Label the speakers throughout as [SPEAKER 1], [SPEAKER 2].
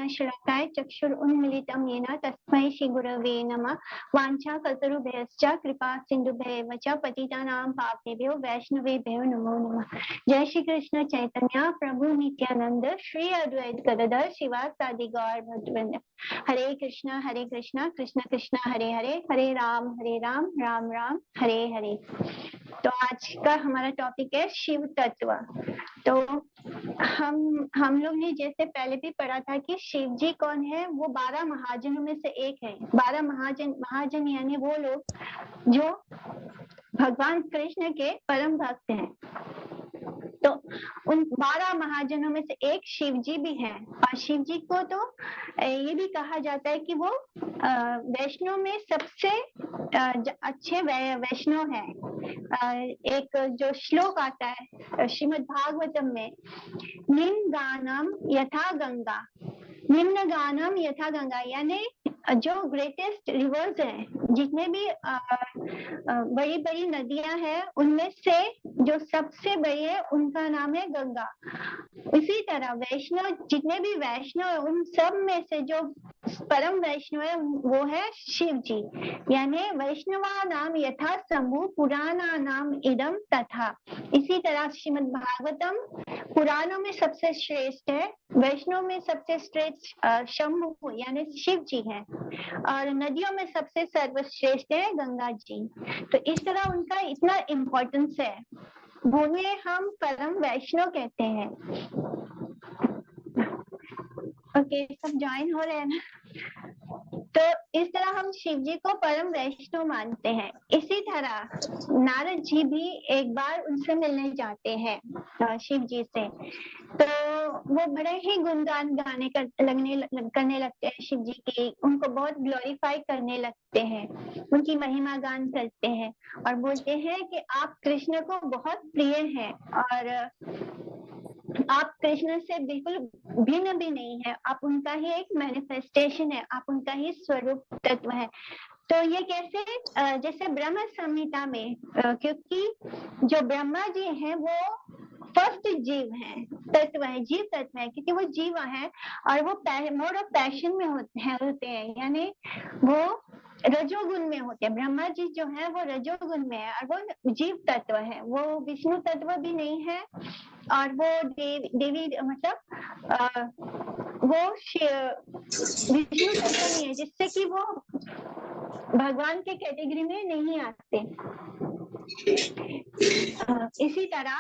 [SPEAKER 1] शलाकाय चक्षुरुन्मीलितं येन तस्मै श्री गुरवे नमः। वाञ्छाकल्पतरुभ्यश्च कृपा सिन्धुभ्येव च पतितानां पापेभ्यो वैष्णवेभ्यो नमो नमः। जय श्री कृष्ण चैतन्य प्रभु नित्यानंद श्री अद्वैत गदाधर शिवासादि गौर भक्तवृंद। हरे कृष्णा कृष्ण कृष्ण हरे हरे, हरे राम राम राम हरे हरे। तो आज का हमारा टॉपिक है शिव तत्व। तो हम लोग ने जैसे पहले भी पढ़ा था कि शिव जी कौन है, वो 12 महाजनों में से एक है। 12 महाजन यानी वो लोग जो भगवान कृष्ण के परम भक्त हैं। तो उन 12 महाजनों में से एक शिव जी भी हैं। और शिव जी को तो ये भी कहा जाता है कि वो वैष्णव में सबसे अच्छे वैष्णव है। एक जो श्लोक आता है श्रीमद् भागवतम में, निम्न गानम यथा गंगा, यानी जो ग्रेटेस्ट रिवर्स हैं, जितने भी बड़ी बड़ी नदियां हैं, उनमें से जो सबसे बड़ी है उनका नाम है गंगा। इसी तरह वैष्णव, जितने भी वैष्णव है, उन सब में से जो परम वैष्णव है वो है शिव जी। यानी वैष्णवा नाम यथा शंभु पुराणा नाम इदम तथा। इसी तरह श्रीमद् भागवतम पुराणों में सबसे श्रेष्ठ है, वैष्णव में सबसे श्रेष्ठ शंभु यानी शिव जी हैं, और नदियों में सबसे सर्वश्रेष्ठ है गंगा जी। तो इस तरह उनका इतना इम्पोर्टेंस है, उन्हें हम परम वैष्णव कहते हैं। ओके, सब ज्वाइन हो रहे हैं ना? तो इस तरह हम शिव जी को परम वैष्णव मानते हैं। इसी तरह नारद जी भी एक बार उनसे मिलने जाते हैं शिव जी से। तो वो बड़े ही गुणगान करने लगते हैं शिव जी की, उनको बहुत ग्लोरीफाई करने लगते हैं, उनकी महिमा गान करते हैं और बोलते हैं कि आप कृष्ण को बहुत प्रिय हैं और आप कृष्ण से बिल्कुल भिन्न भी नहीं है, आप उनका ही एक मैनिफेस्टेशन है, आप उनका ही स्वरूप तत्व है। तो ये कैसे, जैसे ब्रह्म संहिता में, क्योंकि जो ब्रह्मा जी हैं वो फर्स्ट जीव है, तत्व है, जीव तत्व है, क्योंकि वो जीव है और वो मोड ऑफ पैशन में होते हैं, यानी वो रजोगुण में होते हैं। ब्रह्मा जी जो है वो रजोगुण में है और वो जीव तत्व है, वो विष्णु तत्व भी नहीं है और वो देवी मतलब वो विष्णु तत्व नहीं है, जिससे कि वो भगवान के कैटेगरी में नहीं आते। इसी तरह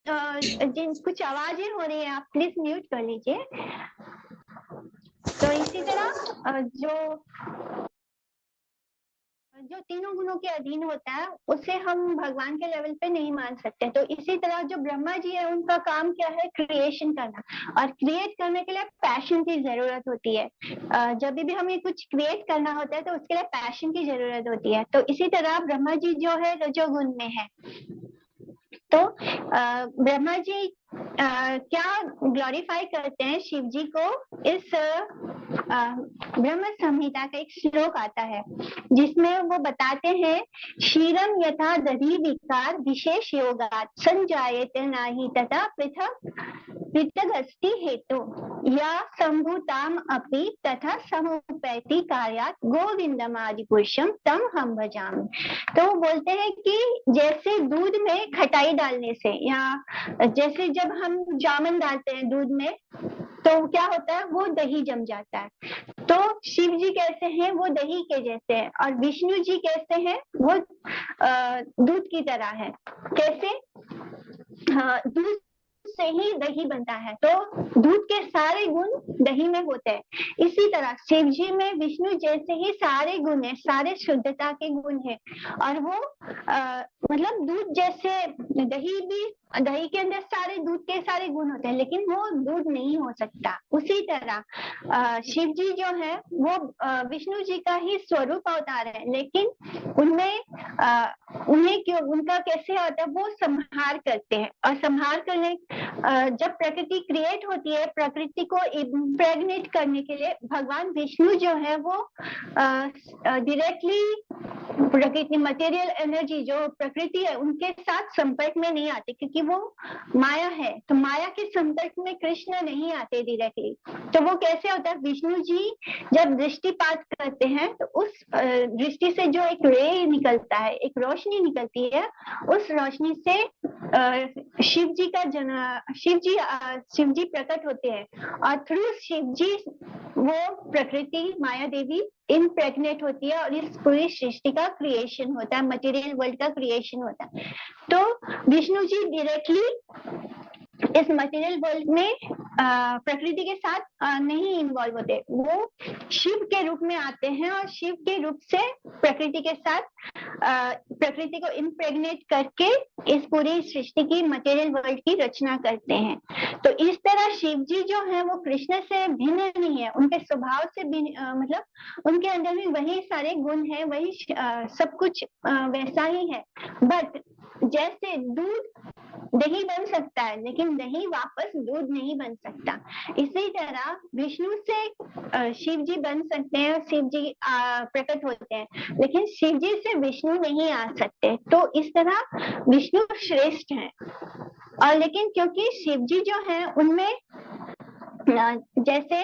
[SPEAKER 1] जिन कुछ आवाजें हो रही है, आप प्लीज म्यूट कर लीजिए। तो इसी तरह जो तीनों गुणों के अधीन होता है उसे हम भगवान के लेवल पे नहीं मान सकते। तो इसी तरह जो ब्रह्मा जी है उनका काम क्या है, क्रिएशन करना, और क्रिएट करने के लिए पैशन की जरूरत होती है। जब भी हमें कुछ क्रिएट करना होता है तो उसके लिए पैशन की जरूरत होती है। तो इसी तरह ब्रह्मा जी जो है रजोगुण में है। तो ब्रह्मा जी क्या ग्लोरीफाई करते हैं शिव जी को, इस ब्रह्म संहिता का एक श्लोक आता है जिसमें वो बताते हैं, क्षीरम यथा दधि विकार विशेष योगात् संजायते नाही तथा पृथक अस्ति हेतु या संभूताम अपि तथा समुपैति कार्यात् गोविंदम आदि पुरुषम तम हम भजामि। तो वो बोलते हैं कि जैसे दूध में खटाई डालने से, या जैसे जब हम जामुन डालते हैं दूध में तो क्या होता है, वो दही जम जाता है। तो शिव जी कैसे हैं, वो दही के जैसे हैं, और विष्णु जी कैसे हैं, वो दूध की तरह है। कैसे? हाँ, दूध से ही दही बनता है, तो दूध के सारे गुण दही में होते हैं। इसी तरह शिव जी में विष्णु जैसे ही सारे गुण है, सारे शुद्धता के गुण है, और वो मतलब दूध जैसे, दही के अंदर सारे दूध के सारे गुण होते हैं, लेकिन वो दूध नहीं हो सकता। उसी तरह शिव जी जो है वो विष्णु जी का ही स्वरूप अवतार है, लेकिन उन्हें क्यों, उनका कैसे होता है, वो संहार करते हैं। और संहार करने, जब प्रकृति क्रिएट होती है, प्रकृति को इम्प्रेग्नेट करने के लिए भगवान विष्णु जो है वो डायरेक्टली प्रकृति, मटेरियल एनर्जी जो प्रकृति है उनके साथ संपर्क में नहीं आते, क्योंकि वो माया है। तो माया के संपर्क में कृष्ण नहीं आते डायरेक्टली। तो वो कैसे होता है, विष्णु जी जब दृष्टिपात करते हैं तो उस दृष्टि से जो एक रे निकलता है, एक रोशनी निकलती है, उस रोशनी से शिव जी प्रकट होते हैं, और थ्रू शिव जी वो प्रकृति माया देवी इम्प्रेग्नेट होती है और इस पूरी सृष्टि का क्रिएशन होता है, मटेरियल वर्ल्ड का क्रिएशन होता है। तो विष्णु जी डायरेक्टली इस मटेरियल वर्ल्ड में प्रकृति के साथ नहीं इन्वॉल्व होते, वो शिव के रूप में आते हैं और शिव के रूप से प्रकृति के साथ प्रकृति को इम्प्रेग्नेट करके इस पूरी सृष्टि की, मटेरियल वर्ल्ड की रचना करते हैं। तो इस तरह शिव जी जो है वो कृष्ण से भिन्न नहीं है, उनके स्वभाव से मतलब उनके अंदर भी वही सारे गुण है, वही सब कुछ वैसा ही है। बट जैसे दूध दही बन सकता है, लेकिन दही वापस दूध नहीं बन सकता, इसी तरह विष्णु से शिव जी बन सकते हैं, शिव जी प्रकट होते हैं, लेकिन शिव जी से विष्णु नहीं आ सकते। तो इस तरह विष्णु श्रेष्ठ हैं। और लेकिन क्योंकि शिव जी जो है उनमें जैसे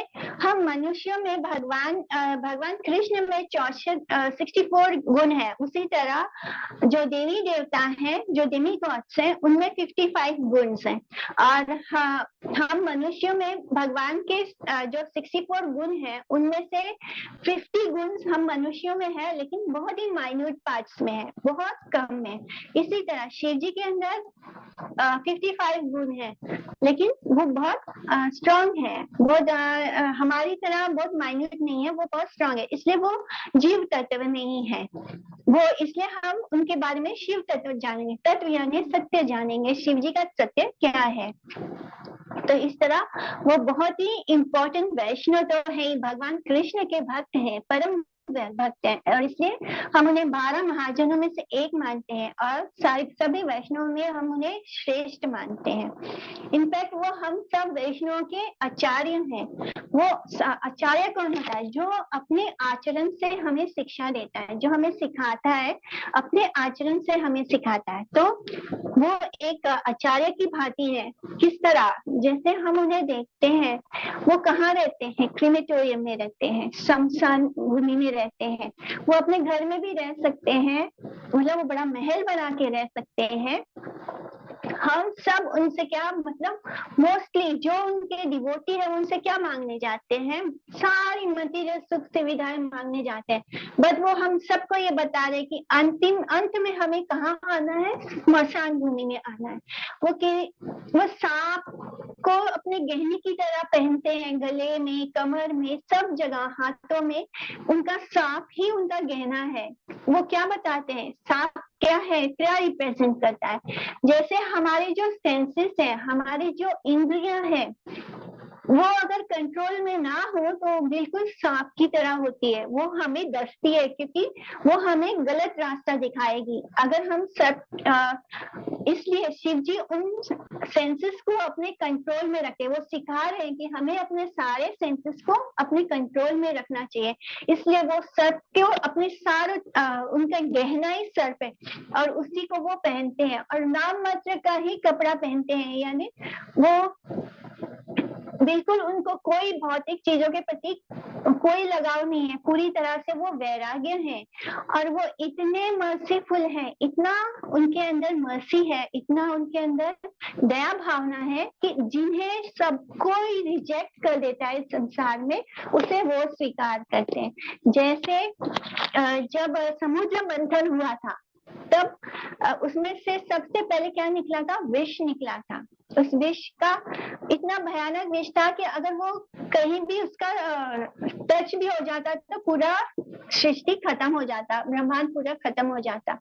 [SPEAKER 1] हम मनुष्यों में भगवान कृष्ण में 64 गुण है, उसी तरह जो देवी देवता हैं, जो डेमी गॉड्स हैं, उनमें 55 गुण हैं। और हम मनुष्यों में भगवान के जो 64 गुण हैं उनमें से 50 गुण हम मनुष्यों में है, लेकिन बहुत ही माइन्यूट पार्ट्स में है, बहुत कम है। इसी तरह शिव जी के अंदर 55 गुण है, लेकिन वो बहुत स्ट्रॉन्ग है, बहुत हमारी तरह बहुत माइन्यूट नहीं है, वो बहुत स्ट्रॉन्ग है, इसलिए वो जीव तत्व नहीं है वो। इसलिए हम उनके बारे में शिव तत्व जानेंगे, तत्व यानी सत्य जानेंगे, शिव जी का सत्य क्या है। तो इस तरह वो बहुत ही इम्पोर्टेंट वैष्णव तो है, भगवान कृष्ण के भक्त हैं, परम भक्त हैं, और इसलिए हम उन्हें 12 महाजनों में से एक मानते हैं, और सभी वैष्णव में हम उन्हें श्रेष्ठ मानते हैं। इनफैक्ट वो हम सब वैष्णव के आचार्य हैं। वो आचार्य कौन होता है, जो अपने आचरण से हमें शिक्षा देता है, जो हमें सिखाता है, अपने आचरण से हमें सिखाता है। तो वो एक आचार्य की भांति है। किस तरह, जैसे हम उन्हें देखते हैं, वो कहाँ रहते हैं, क्रीमेटोरियम में रहते हैं, शमशान भूमि में रहते हैं। वो अपने घर में भी रह सकते हैं, मतलब वो बड़ा महल बना के रह सकते हैं। हम सब उनसे क्या मतलब मोस्टली जो उनके डिवोटी है उनसे क्या मांगने जाते हैं, सारी मटेरियल सुख सुविधाएं मांगने जाते हैं। बट वो हम सबको ये बता रहे कि अंत में हमें कहाँ आना है, स्मशान भूमि में आना है। वो सांप को अपने गहने की तरह पहनते हैं, गले में, कमर में, सब जगह, हाथों में, उनका सांप ही उनका गहना है। वो क्या बताते हैं, सांप क्या है, क्या रिप्रेजेंट करता है। जैसे हमारे जो सेंसेस है, हमारी जो इंद्रियां है, वो अगर कंट्रोल में ना हो तो बिल्कुल सांप की तरह होती है, वो हमें डसती है, क्योंकि वो हमें गलत रास्ता दिखाएगी अगर हम सब इसलिए शिव जी उन सेंसेस को अपने कंट्रोल में रखे। वो सिखा रहे हैं कि हमें अपने सारे सेंसेस को अपने कंट्रोल में रखना चाहिए, इसलिए वो सर्प को अपने सारे उनका गहना ही सर्प है, और उसी को वो पहनते हैं, और नाम मात्र का ही कपड़ा पहनते हैं, यानी वो बिल्कुल उनको कोई भौतिक चीजों के प्रति कोई लगाव नहीं है, पूरी तरह से वो वैराग्य है। और वो इतने मर्सीफुल है, इतना उनके अंदर मर्सी है, इतना उनके अंदर दया भावना है कि जिन्हें सब कोई रिजेक्ट कर देता है संसार में, उसे वो स्वीकार करते हैं। जैसे जब समुद्र मंथन हुआ था, तब उसमें से सबसे पहले क्या निकला था, विष निकला था। उस विष का इतना भयानक विष था कि अगर वो कहीं भी उसका टच भी हो जाता तो पूरा सृष्टि खत्म हो जाता, ब्रह्मांड पूरा खत्म हो जाता।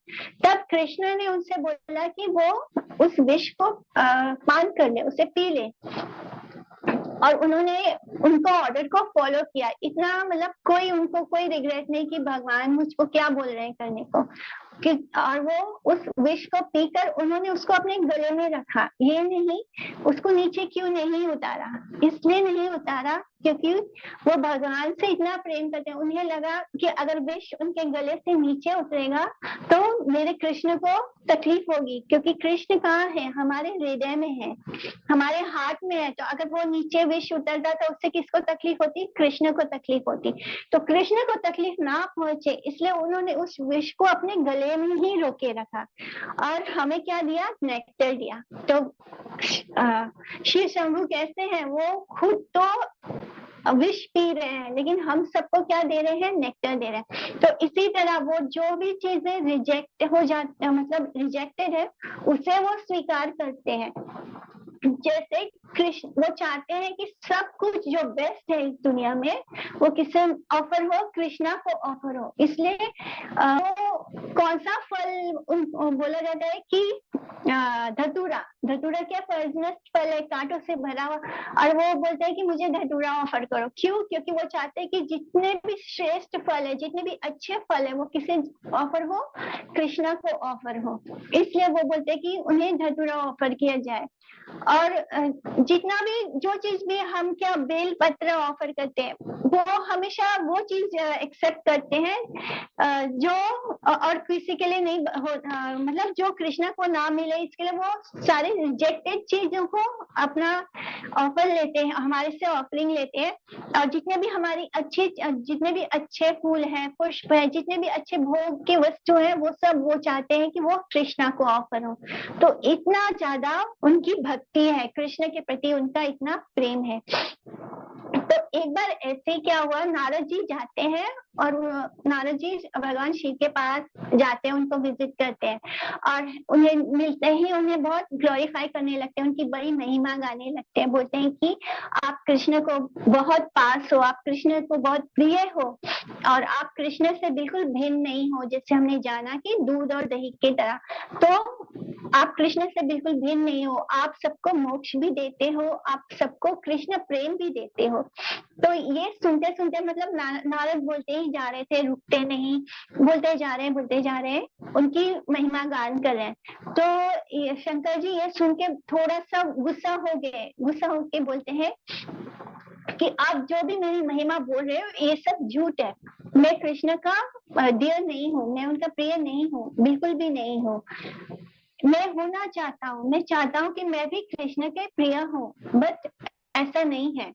[SPEAKER 1] तब कृष्ण ने उनसे बोला कि वो उस विष को पान कर ले, उसे पी ले, और उन्होंने उनको ऑर्डर को फॉलो किया। इतना मतलब कोई उनको कोई रिग्रेट नहीं कि भगवान मुझको क्या बोल रहे हैं करने को। कि और वो उस विष को पीकर उन्होंने उसको अपने गले में रखा, ये नहीं उसको नीचे क्यों नहीं उतारा, इसलिए नहीं उतारा क्योंकि वो भगवान से इतना प्रेम करते हैं। उन्हें लगा कि अगर विष उनके गले से नीचे उतरेगा तो मेरे कृष्ण को तकलीफ होगी, क्योंकि कृष्ण कहाँ है, हमारे हृदय में है, हमारे हाथ में है। तो अगर वो नीचे विष उतरता तो उससे किसको तकलीफ होती, कृष्ण को तकलीफ होती। तो कृष्ण को तकलीफ ना पहुंचे इसलिए उन्होंने उस विष को अपने गले में ही रोके रखा और हमें क्या दिया, नेक्टर दिया। तो शिव शंभू कैसे हैं, वो खुद तो विष पी रहे हैं लेकिन हम सबको क्या दे रहे हैं, नेक्टर दे रहे हैं। तो इसी तरह वो जो भी चीजें रिजेक्ट हो जाते, मतलब रिजेक्टेड है, उसे वो स्वीकार करते हैं। जैसे कृष्ण वो चाहते हैं कि सब कुछ जो बेस्ट है इस दुनिया में वो किसे ऑफर हो, कृष्णा को ऑफर हो। इसलिए कौन सा फल बोला जाता है कि धतूरा, धतूरा क्या पॉइजनस फल है, कांटों से भरा हुआ, और वो बोलते हैं कि मुझे धतूरा ऑफर करो। क्यों, क्योंकि वो चाहते हैं कि जितने भी श्रेष्ठ फल है, जितने भी अच्छे फल है, वो किसे ऑफर हो, कृष्णा को ऑफर हो। इसलिए वो बोलते हैं कि उन्हें धतूरा ऑफर किया जाए। और जितना भी जो चीज भी हम क्या बेल पत्र ऑफर करते हैं वो हमेशा वो चीज एक्सेप्ट करते हैं जो और किसी के लिए नहीं मतलब जो कृष्णा को ना मिले इसके लिए वो सारे रिजेक्टेड चीजों को अपना ऑफर लेते हैं, हमारे से ऑफरिंग लेते हैं। और जितने भी हमारी अच्छी, जितने भी अच्छे फूल हैं, पुष्प है, जितने भी अच्छे भोग की वस्तु है, वो सब वो चाहते हैं कि वो कृष्णा को ऑफर हो। तो इतना ज्यादा उनकी भक्ति है, कृष्ण के प्रति उनका इतना प्रेम है। तो एक बार ऐसे क्या हुआ, नारद जी जाते हैं और नारद जी भगवान शिव के पास जाते हैं, उनको विजिट करते हैं और उन्हें मिलते ही उन्हें बहुत ग्लोरीफाई करने लगते हैं, उनकी बड़ी महिमा गाने लगते हैं, बोलते हैं कि आप कृष्ण को बहुत पास हो, आप कृष्ण को बहुत प्रिय हो और आप कृष्ण से बिल्कुल भिन्न नहीं हो, जैसे हमने जाना कि दूध और दही की तरह। तो आप कृष्ण से बिल्कुल भिन्न नहीं हो, आप सबको मोक्ष भी देते हो, आप सबको कृष्ण प्रेम भी देते हो। तो ये सुनते सुनते मतलब नारद बोलते ही जा रहे थे, रुकते नहीं, बोलते जा रहे हैं, उनकी महिमा गान कर रहे हैं। तो शंकर जी ये सुन के थोड़ा सा गुस्सा हो गए, गुस्सा होके बोलते हैं कि आप जो भी मेरी महिमा बोल रहे हो ये सब झूठ है, मैं कृष्ण का डियर नहीं हूँ, मैं उनका प्रिय नहीं हूँ, बिल्कुल भी नहीं हूँ। मैं होना चाहता हूँ, मैं चाहता हूँ कि मैं भी कृष्ण के प्रिय हूँ, बट ऐसा नहीं है।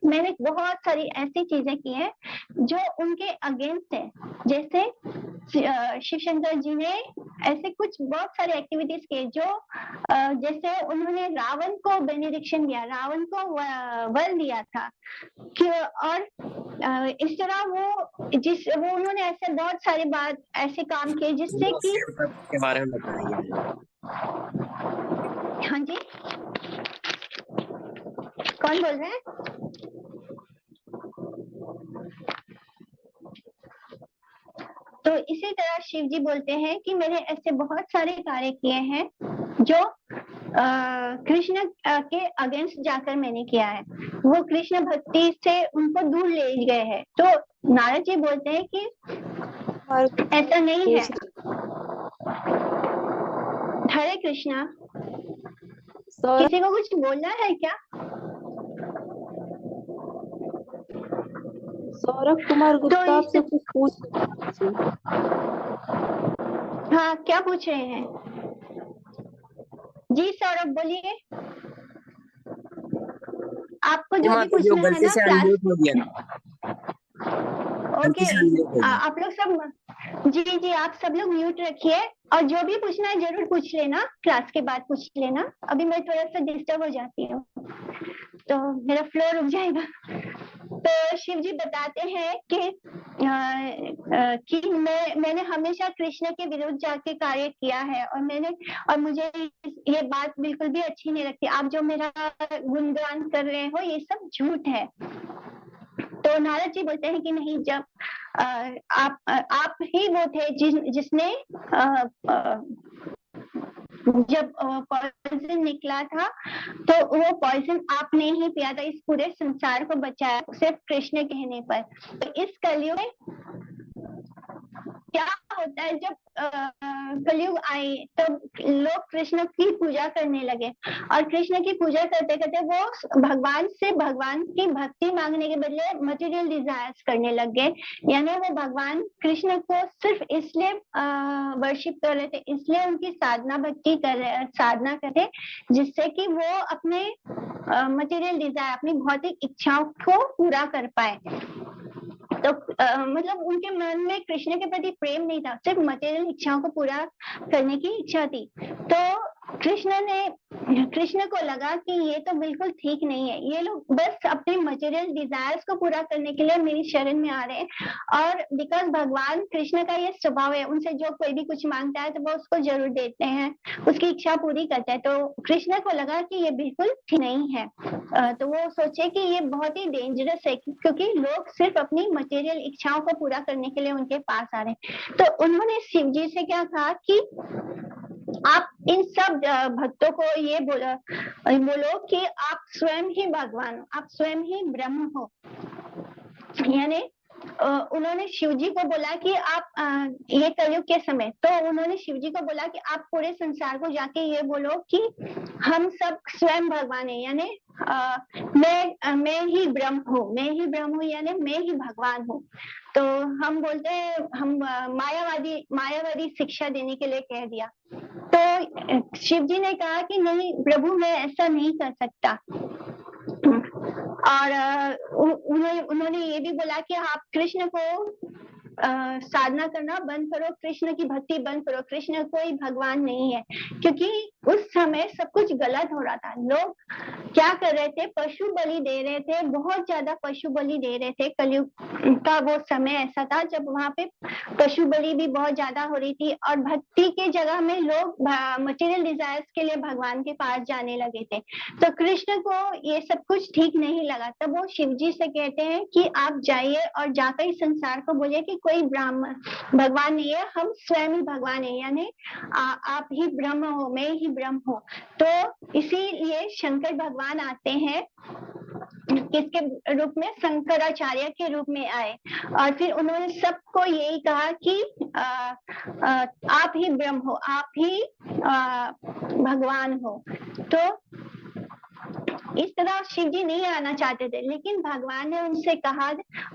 [SPEAKER 1] मैंने बहुत सारी ऐसी चीजें की हैं जो उनके अगेंस्ट है, जैसे शिव शंकर जी ने ऐसे कुछ बहुत सारे एक्टिविटीज किए जो जैसे उन्होंने रावण को बेनिडिक्शन दिया, रावण को वर दिया था कि और इस तरह वो उन्होंने ऐसे बहुत सारी बात ऐसे काम किए जिससे कि
[SPEAKER 2] के बारे में बताइए।
[SPEAKER 1] हाँ जी, कौन बोल रहे हैं? तो इसी तरह शिव जी बोलते हैं कि मैंने ऐसे बहुत सारे कार्य किए हैं जो कृष्ण के अगेंस्ट जाकर मैंने किया है, वो कृष्ण भक्ति से उनको दूर ले गए हैं। तो नारद जी बोलते हैं कि ऐसा नहीं है। हरे कृष्णा, किसी को कुछ बोलना है क्या?
[SPEAKER 3] सौरभ कुमार गुप्ता आपसे कुछ पूछ,
[SPEAKER 1] हाँ, क्या पूछ रहे हैं जी? सौरभ बोलिए, आपको जो भी पूछना है ना क्लास। ओके, आप लोग सब जी आप सब लोग म्यूट रखिए और जो भी पूछना है जरूर पूछ लेना, क्लास के बाद पूछ लेना। अभी मैं थोड़ा सा डिस्टर्ब हो जाती हूँ तो मेरा फ्लो रुक जाएगा। तो शिव जी बताते हैं कि मैंने हमेशा कृष्ण के विरुद्ध जाके कार्य किया है और मुझे ये बात बिल्कुल भी अच्छी नहीं लगती। आप जो मेरा गुणगान कर रहे हो ये सब झूठ है। तो नारद जी बोलते हैं कि नहीं, जब आप ही वो थे जिसने जब पॉइजन निकला था तो वो पॉइजन आपने ही पिया था, इस पूरे संसार को बचाया सिर्फ कृष्ण कहने पर। तो इस कलयुग में क्या होता है जब कलयुग आई तो लोग कृष्ण की पूजा करने लगे और कृष्ण की पूजा करते करते वो भगवान से भगवान की भक्ति मांगने के बदले मटेरियल डिजायर्स करने लग गए। यानी वो भगवान कृष्ण को सिर्फ इसलिए वर्शिप कर रहे थे, इसलिए उनकी साधना भक्ति साधना करते जिससे कि वो अपने मटेरियल डिजायर, अपनी भौतिक इच्छाओं को पूरा कर पाए। तो मतलब उनके मन में कृष्ण के प्रति प्रेम नहीं था, सिर्फ मटेरियल इच्छाओं को पूरा करने की इच्छा थी। तो कृष्ण को लगा कि ये तो बिल्कुल ठीक नहीं है, ये लोग बस अपने मटेरियल डिजायर्स को पूरा करने के लिए मेरी शरण में आ रहे हैं। और बिकॉज भगवान कृष्ण का ये स्वभाव है, उनसे जो कोई भी कुछ मांगता है तो वो उसको जरूर देते हैं, उसकी इच्छा पूरी करते हैं। तो कृष्ण को लगा कि ये बिल्कुल ठीक नहीं है। तो वो सोचे कि ये बहुत ही डेंजरस है, क्योंकि लोग सिर्फ अपनी मटेरियल इच्छाओं को पूरा करने के लिए उनके पास आ रहे हैं। तो उन्होंने शिव जी से क्या कहा कि आप इन सब भक्तों को ये बोलो कि आप स्वयं ही भगवान हो, आप स्वयं ही ब्रह्म हो। यानी उन्होंने शिव जी को बोला कि आप ये कलयुग के समय, तो उन्होंने शिव जी को बोला कि आप पूरे संसार को जाके ये बोलो कि हम सब स्वयं भगवान है। यानी मैं ही ब्रह्म हूँ, मैं ही ब्रह्म हूँ, यानी मैं ही भगवान हूँ। तो हम बोलते हैं, हम मायावादी शिक्षा देने के लिए कह दिया। तो शिव जी ने कहा कि नहीं प्रभु, मैं ऐसा नहीं कर सकता। और उन्होंने ये भी बोला कि आप कृष्ण को साधना करना बंद करो, कृष्ण की भक्ति बंद करो, कृष्ण कोई भगवान नहीं है। क्योंकि उस समय सब कुछ गलत हो रहा था। लोग क्या कर रहे थे, पशु बलि दे रहे थे, बहुत ज्यादा पशु बलि दे रहे थे। कलयुग का वो समय ऐसा था जब वहां पे पशु बलि भी बहुत ज्यादा हो रही थी और भक्ति के जगह में लोग मटेरियल डिजायर्स के लिए भगवान के पास जाने लगे थे। तो कृष्ण को ये सब कुछ ठीक नहीं लगा। तब वो शिव जी से कहते हैं कि आप जाइए और जाकर इस संसार को बोलिए कि कोई ब्राह्मण भगवान नहीं है, हम स्वयं ही भगवान है। यानी आप ही ब्रह्म हो, मैं ही ब्रह्म हूँ। तो इसीलिए शंकर भगवान आते हैं, किसके रूप में, शंकराचार्य के रूप में आए और फिर उन्होंने सबको यही कहा कि आप ही ब्रह्म हो, आप ही भगवान हो। तो इस तरह शिव जी नहीं आना चाहते थे, लेकिन भगवान ने उनसे कहा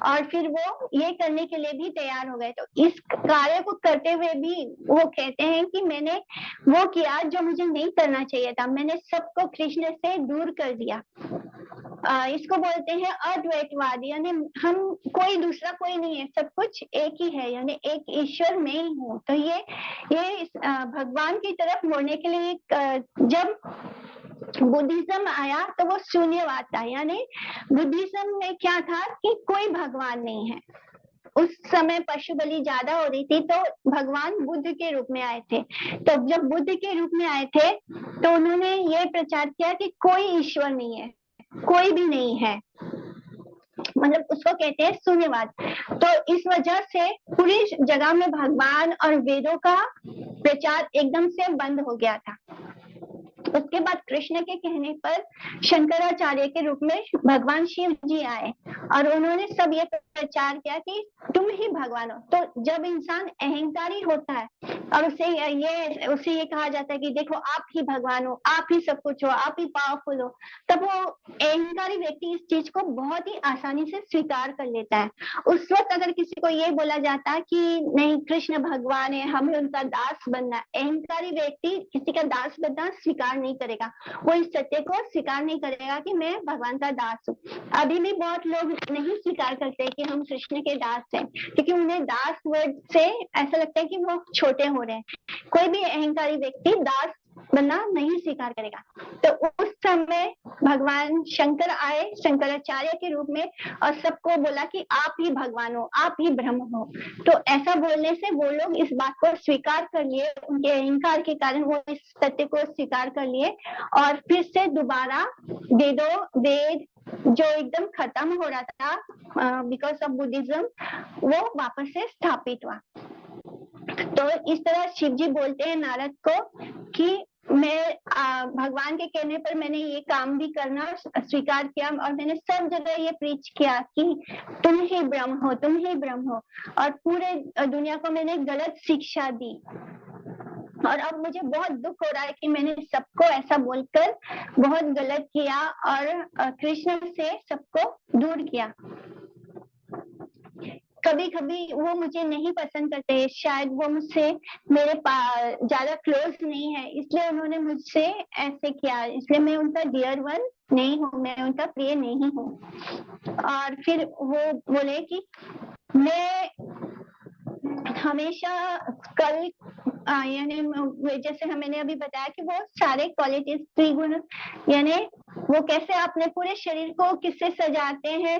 [SPEAKER 1] और फिर वो ये करने के लिए भी तैयार हो गए। तो इस कार्य को करते हुए भी वो कहते हैं कि मैंने वो किया जो मुझे नहीं करना चाहिए था, मैंने सबको कृष्ण से दूर कर दिया। इसको बोलते हैं अद्वैतवाद, यानी हम कोई दूसरा कोई नहीं है, सब कुछ एक ही है, यानी एक ईश्वर में ही हूँ। तो ये भगवान की तरफ मोड़ने के लिए जब बुद्धिज्म आया तो वो शून्यवाद था। यानी बुद्धिज्म में क्या था कि कोई भगवान नहीं है। उस समय पशु बलि ज्यादा हो रही थी तो भगवान बुद्ध के रूप में आए थे। तो जब बुद्ध के रूप में आए थे तो उन्होंने ये प्रचार किया कि कोई ईश्वर नहीं है, कोई भी नहीं है, मतलब उसको कहते हैं शून्यवाद। तो इस वजह से पूरी जगह में भगवान और वेदों का प्रचार एकदम से बंद हो गया था। उसके बाद कृष्ण के कहने पर शंकराचार्य के रूप में भगवान शिव जी आए और उन्होंने सब ये प्रचार किया कि तुम ही भगवान हो। तो जब इंसान अहंकारी होता है और उसे ये कहा जाता है कि देखो आप ही भगवान हो, आप ही सब कुछ हो, आप ही पावरफुल हो, तब वो अहंकारी व्यक्ति इस चीज को बहुत ही आसानी से स्वीकार कर लेता है। उस वक्त अगर किसी को ये बोला जाता कि नहीं कृष्ण भगवान है, हमें उनका दास बनना, अहंकारी व्यक्ति किसी का दास बनना स्वीकार नहीं करेगा, वो इस सत्य को स्वीकार नहीं करेगा कि मैं भगवान का दास हूँ। अभी भी बहुत लोग नहीं स्वीकार करते कि हम कृष्ण के दास हैं, क्योंकि उन्हें दास वर्ड से ऐसा लगता है कि वो छोटे हो रहे हैं। कोई भी अहंकारी व्यक्ति दास बनना नहीं स्वीकार करेगा। तो उस समय भगवान शंकर आए शंकराचार्य के रूप में और सबको बोला कि आप ही भगवान हो, आप ही ब्रह्म हो। तो ऐसा बोलने से वो लोग इस बात को स्वीकार कर लिए, उनके अहंकार के कारण वो इस सत्य को स्वीकार कर लिए और फिर से दोबारा वेद जो एकदम खत्म हो रहा था बिकॉज ऑफ बुद्धिज्म, वो वापस से स्थापित हुआ। तो इस तरह शिव जी बोलते हैं नारद को कि मैं भगवान के कहने पर मैंने ये काम भी करना स्वीकार किया और मैंने सब जगह ये प्रीच किया कि तुम ही ब्रह्म हो, तुम ही ब्रह्म हो, और पूरे दुनिया को मैंने गलत शिक्षा दी। और अब मुझे बहुत दुख हो रहा है कि मैंने सबको ऐसा बोलकर बहुत गलत किया और कृष्ण से सबको दूर किया। कभी कभी वो मुझे नहीं पसंद करते, शायद वो मुझसे मेरे ज्यादा क्लोज नहीं है, इसलिए उन्होंने मुझसे ऐसे किया, इसलिए मैं उनका डियर वन नहीं हूँ, मैं उनका प्रिय नहीं हूँ। और फिर वो बोले कि मैं हमेशा कल यानी जैसे मैंने अभी बताया कि वो सारे क्वालिटीज त्रिगुण, यानी वो कैसे अपने पूरे शरीर को किससे सजाते हैं,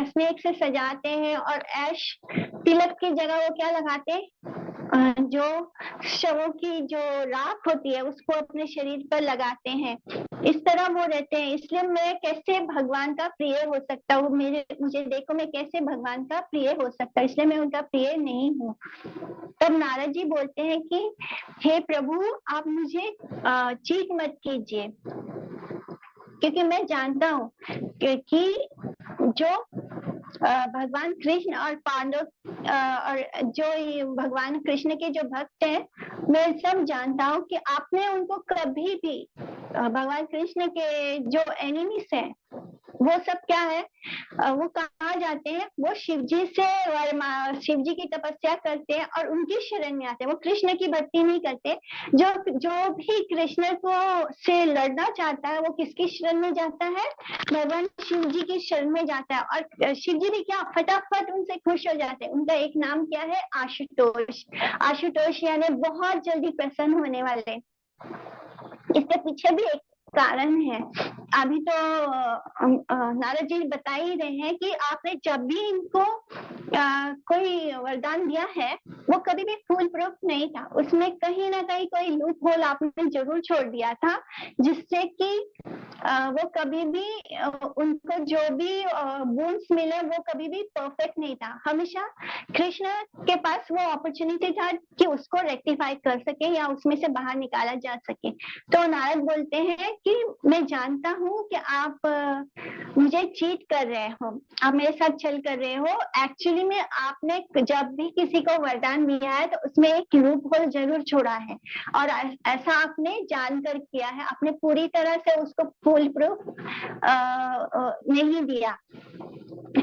[SPEAKER 1] स्नेक से सजाते हैं, और ऐश तिलक की जगह वो क्या लगाते हैं, जो शवों की जो राख होती है उसको अपने शरीर पर लगाते हैं, इस तरह वो रहते हैं। इसलिए मैं कैसे भगवान का प्रिय हो सकता हूँ, मुझे देखो मैं कैसे भगवान का प्रिय हो सकता हूँ, इसलिए मैं उनका प्रिय नहीं हूँ। तब नारद जी बोलते हैं कि हे प्रभु, आप मुझे चीट मत कीजिए, क्योंकि मैं जानता हूँ कि जो भगवान कृष्ण और पांडव और जो भगवान कृष्ण के जो भक्त हैं, मैं सब जानता हूँ कि आपने उनको कभी भी भगवान कृष्ण के जो एनिमीज हैं वो सब क्या है, वो कहाँ जाते हैं, वो शिव जी से शिव जी की तपस्या करते हैं और उनकी शरण में आते हैं, वो कृष्ण की भक्ति नहीं करते। जो भी कृष्ण को से लड़ना चाहता है वो किसकी शरण में जाता है, भगवान शिव जी की शरण में जाता है। और शिव जी भी क्या फटाफट उनसे खुश हो जाते हैं। उनका एक नाम क्या है, आशुतोष। आशुतोष यानी बहुत जल्दी प्रसन्न होने वाले। इसके पीछे भी एक कारण है। अभी तो नारद जी बता ही रहे हैं कि आपने जब भी इनको कोई वरदान दिया है वो कभी भी फूल प्रूफ नहीं था, उसमें कहीं ना कहीं कोई लूप होल आपने जरूर छोड़ दिया था, जिससे कि वो कभी भी उनको जो भी बूंस मिले वो कभी भी परफेक्ट नहीं था। हमेशा कृष्ण के पास वो अपॉर्चुनिटी था कि उसको रेक्टिफाई कर सके या उसमें से बाहर निकाला जा सके। तो नारद बोलते हैं कि मैं जानता हूँ कि आप मुझे चीट कर रहे हो, आप मेरे साथ छल कर रहे हो। एक्चुअली में आपने जब भी किसी को वरदान दिया है तो उसमें एक लूप होल जरूर छोड़ा है, और ऐसा आपने जानकर किया है, आपने पूरी तरह से उसको फुल प्रूफ नहीं दिया।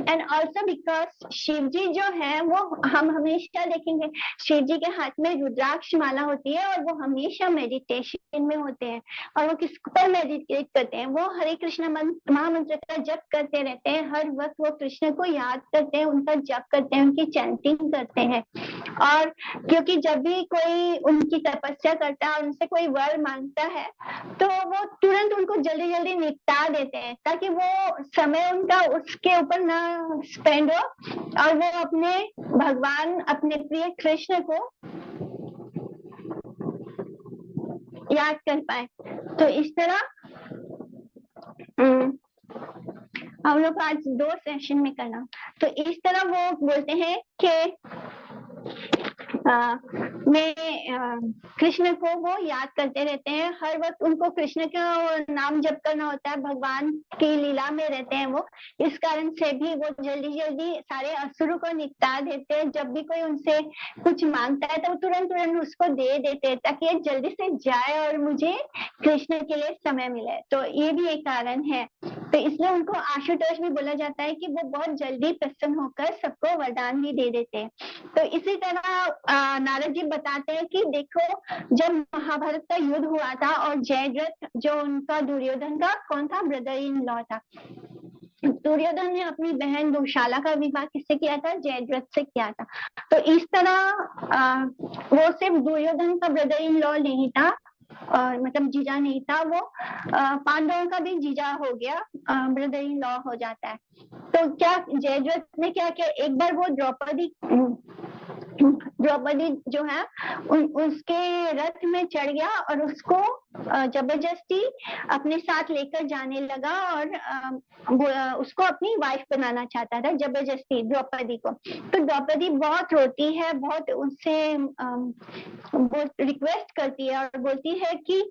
[SPEAKER 1] एंड ऑल्सो बिकॉज शिव जी जो है वो हम हमेशा देखेंगे शिव जी के हाथ में रुद्राक्ष माला होती है और वो हमेशा मेडिटेशन में होते हैं। और वो किस पर मेडिटेट करते हैं, वो हरे कृष्ण महामंत्र का जप करते रहते हैं, हर वक्त वो कृष्ण को याद करते हैं, उनका जप करते हैं, उनकी चैंटिंग करते हैं। और क्योंकि जब भी कोई उनकी तपस्या करता है और उनसे कोई वर मांगता है तो वो तुरंत उनको जल्दी जल्दी निपटा देते हैं, ताकि वो समय उनका उसके ऊपर ना स्पेंड हो और वो अपने भगवान, अपने प्रिय कृष्ण को याद कर पाए। तो इस तरह हम लोग आज 2 सेशन में करना। तो इस तरह वो बोलते हैं कि में कृष्ण को वो याद करते रहते हैं, हर वक्त उनको कृष्ण का नाम जप करना होता है, भगवान की लीला में रहते हैं वो। इस कारण से भी वो जल्दी जल्दी सारे असुरों को निपटा देते हैं। जब भी कोई उनसे कुछ मांगता है तो तुरंत तुरंत उसको दे देते हैं, ताकि ये जल्दी से जाए और मुझे कृष्ण के लिए समय मिले। तो ये भी एक कारण है। तो इसलिए उनको आशुतोष भी बोला जाता है कि वो बहुत जल्दी प्रसन्न होकर सबको वरदान भी दे देते हैं। तो इसी तरह नारद जी बताते हैं कि देखो, जब महाभारत का युद्ध हुआ था और जयद्रथ जो उनका दुर्योधन का कौन था, ब्रदर इन लॉ था, दुर्योधन ने अपनी बहन दुशाला का विवाह किससे किया था, जयद्रथ से किया था। तो इस तरह वो सिर्फ दुर्योधन का ब्रदर इन लॉ नहीं था, मतलब जीजा नहीं था, वो पांडवों का भी जीजा हो गया, ब्रदर इन लॉ हो जाता है। तो क्या जयद्रथ ने क्या किया, एक बार वो द्रौपदी द्रौपदी जो है उसके रथ में चढ़ गया और उसको जबरदस्ती अपने साथ लेकर जाने लगा और उसको अपनी वाइफ बनाना चाहता था जबरदस्ती द्रौपदी को। तो द्रौपदी बहुत रोती है, बहुत उससे रिक्वेस्ट करती है और बोलती है कि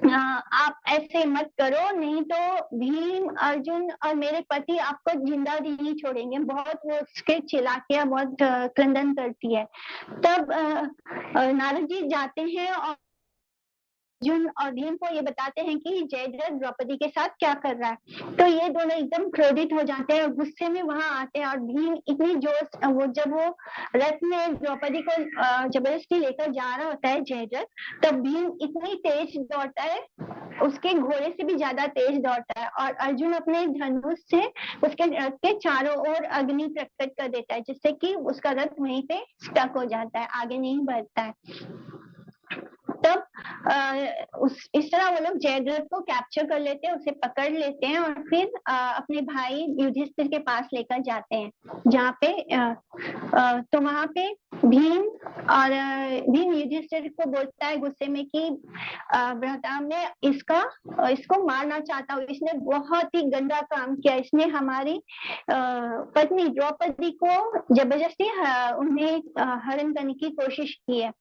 [SPEAKER 1] आप ऐसे मत करो, नहीं तो भीम, अर्जुन और मेरे पति आपको जिंदा नहीं छोड़ेंगे। बहुत वो उसके चिल्लातियां बहुत क्रंदन करती है। तब नारद जी जाते हैं और अर्जुन और भीम को ये बताते हैं कि जयद्रथ द्रौपदी के साथ क्या कर रहा है। तो ये दोनों एकदम क्रोधित हो जाते हैं और गुस्से में वहां आते हैं और भीम इतनी जोर जब वो रथ में द्रौपदी को जबरदस्ती लेकर जा रहा होता है जयद्रथ, तब भीम इतनी तेज दौड़ता है, उसके घोड़े से भी ज्यादा तेज दौड़ता है और अर्जुन अपने धनुष से उसके रथ के चारों ओर अग्नि प्रकट कर देता है, जिससे कि उसका रथ वहीं पे स्टक हो जाता है, आगे नहीं बढ़ता है। तब इस तरह वो लोग जयद्रथ को कैप्चर कर लेते हैं, उसे पकड़ लेते हैं और फिर अपने भाई युधिष्ठिर के पास लेकर जाते हैं, जहाँ पे तो वहां पे भीम युधिष्ठिर को बोलता है गुस्से में कि बृहदाम में इसको मारना चाहता हूँ, इसने बहुत ही गंदा काम किया, इसने हमारी पत्नी द्रौपदी को जबरदस्ती उन्हें हरण करने की कोशिश की है।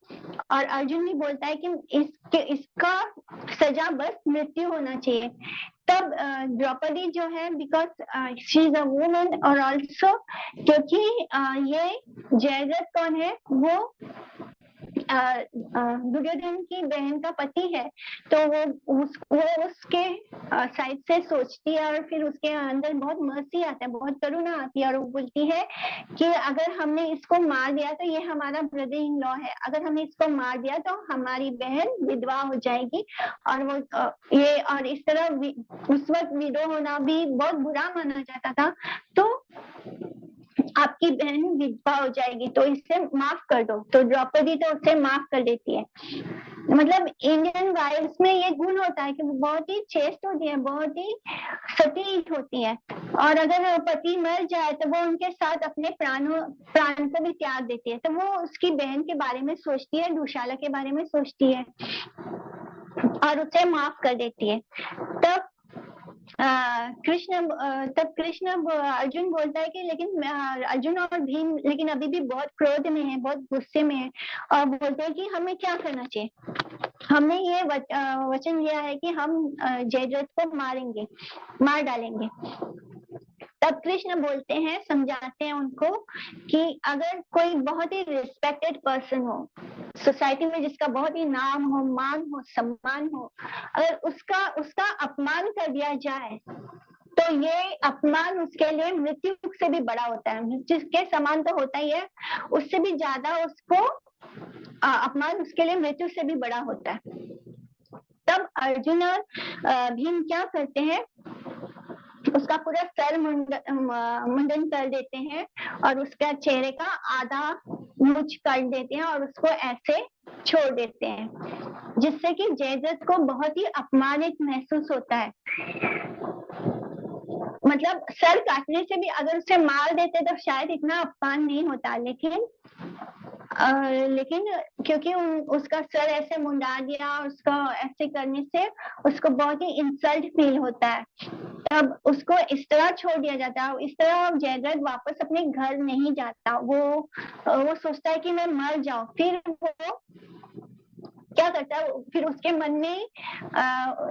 [SPEAKER 1] और अर्जुन भी बोलता है कि इसका सजा बस मृत्यु होना चाहिए। तब द्रौपदी जो है, because she is a woman और ऑल्सो क्योंकि ये जयद्रथ कौन है, वो दुर्योधन की बहन का पति है, तो वो उसके साइड से सोचती है और फिर उसके अंदर बहुत मर्सी आता है, बहुत करुणा आती है और वो बोलती है कि अगर हमने इसको मार दिया तो ये हमारा ब्रदर इन लॉ है, अगर हमने इसको मार दिया तो हमारी बहन विधवा हो जाएगी और वो ये और इस तरह उस वक्त विधवा होना भी बहुत बुरा माना जाता था, तो आपकी बहन विधवा हो जाएगी, तो इसे माफ कर दो। तो द्रौपदी तो उसे माफ कर देती है। मतलब इंडियन वाइफ्स में ये गुण होता है कि वो बहुत ही चेस्ट होती है, बहुत ही सती होती है और अगर पति मर जाए तो वो उनके साथ अपने प्राण को भी त्याग देती है। तो वो उसकी बहन के बारे में सोचती है, दुशाला के बारे में सोचती है और उसे माफ कर देती है। तब कृष्ण अर्जुन बोलता है कि लेकिन अर्जुन और भीम लेकिन अभी भी बहुत क्रोध में है, बहुत गुस्से में है और बोलते हैं कि हमें क्या करना चाहिए। हमने ये वचन लिया है कि हम जयद्रथ को मार डालेंगे। तब कृष्ण बोलते हैं, समझाते हैं उनको कि अगर कोई बहुत ही रिस्पेक्टेड पर्सन हो सोसाइटी में, जिसका बहुत ही नाम हो, मान हो, सम्मान हो, अगर उसका अपमान कर दिया जाए तो ये अपमान उसके लिए मृत्यु से भी बड़ा होता है। मृत्यु के समान तो होता ही है, उससे भी ज्यादा उसको अपमान उसके लिए मृत्यु से भी बड़ा होता है। तब अर्जुन और भीम क्या करते हैं, उसका पूरा सर मुंडन कर देते हैं और उसका चेहरे का आधा मुछ काट देते हैं और उसको ऐसे छोड़ देते हैं, जिससे कि जयद्रथ को बहुत ही अपमानित महसूस होता है। मतलब सर काटने से भी अगर उसे मार देते तो शायद इतना अपमान नहीं होता, लेकिन क्योंकि उसका सर ऐसे मुंडा दिया, उसका ऐसे करने से उसको बहुत ही इंसल्ट फील होता है। तब उसको इस तरह छोड़ दिया जाता है। इस तरह जयद्रथ वापस अपने घर नहीं जाता, वो सोचता है कि मैं मर जाऊं। फिर वो क्या करता है, फिर उसके मन में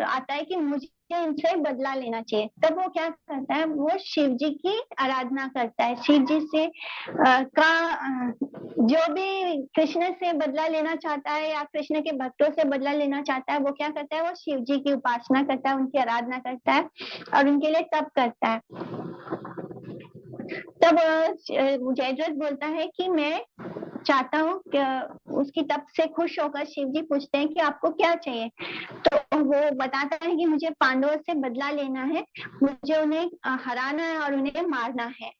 [SPEAKER 1] आता है कि मुझे इनसे बदला लेना चाहिए। तब वो क्या करता है, वो शिव जी की आराधना करता है। शिव जी से जो भी कृष्ण से बदला लेना चाहता है या कृष्ण के भक्तों से बदला लेना चाहता है, वो क्या करता है, वो शिव जी की उपासना करता है, उनकी आराधना करता है और उनके लिए तप करता है। तब जयद्रथ बोलता है कि मैं चाहता हूँ कि उसकी तप से खुश होकर शिव जी पूछते हैं कि आपको क्या चाहिए। तो वो बताता है कि मुझे पांडवों से बदला लेना है, मुझे उन्हें हराना है और उन्हें मारना है।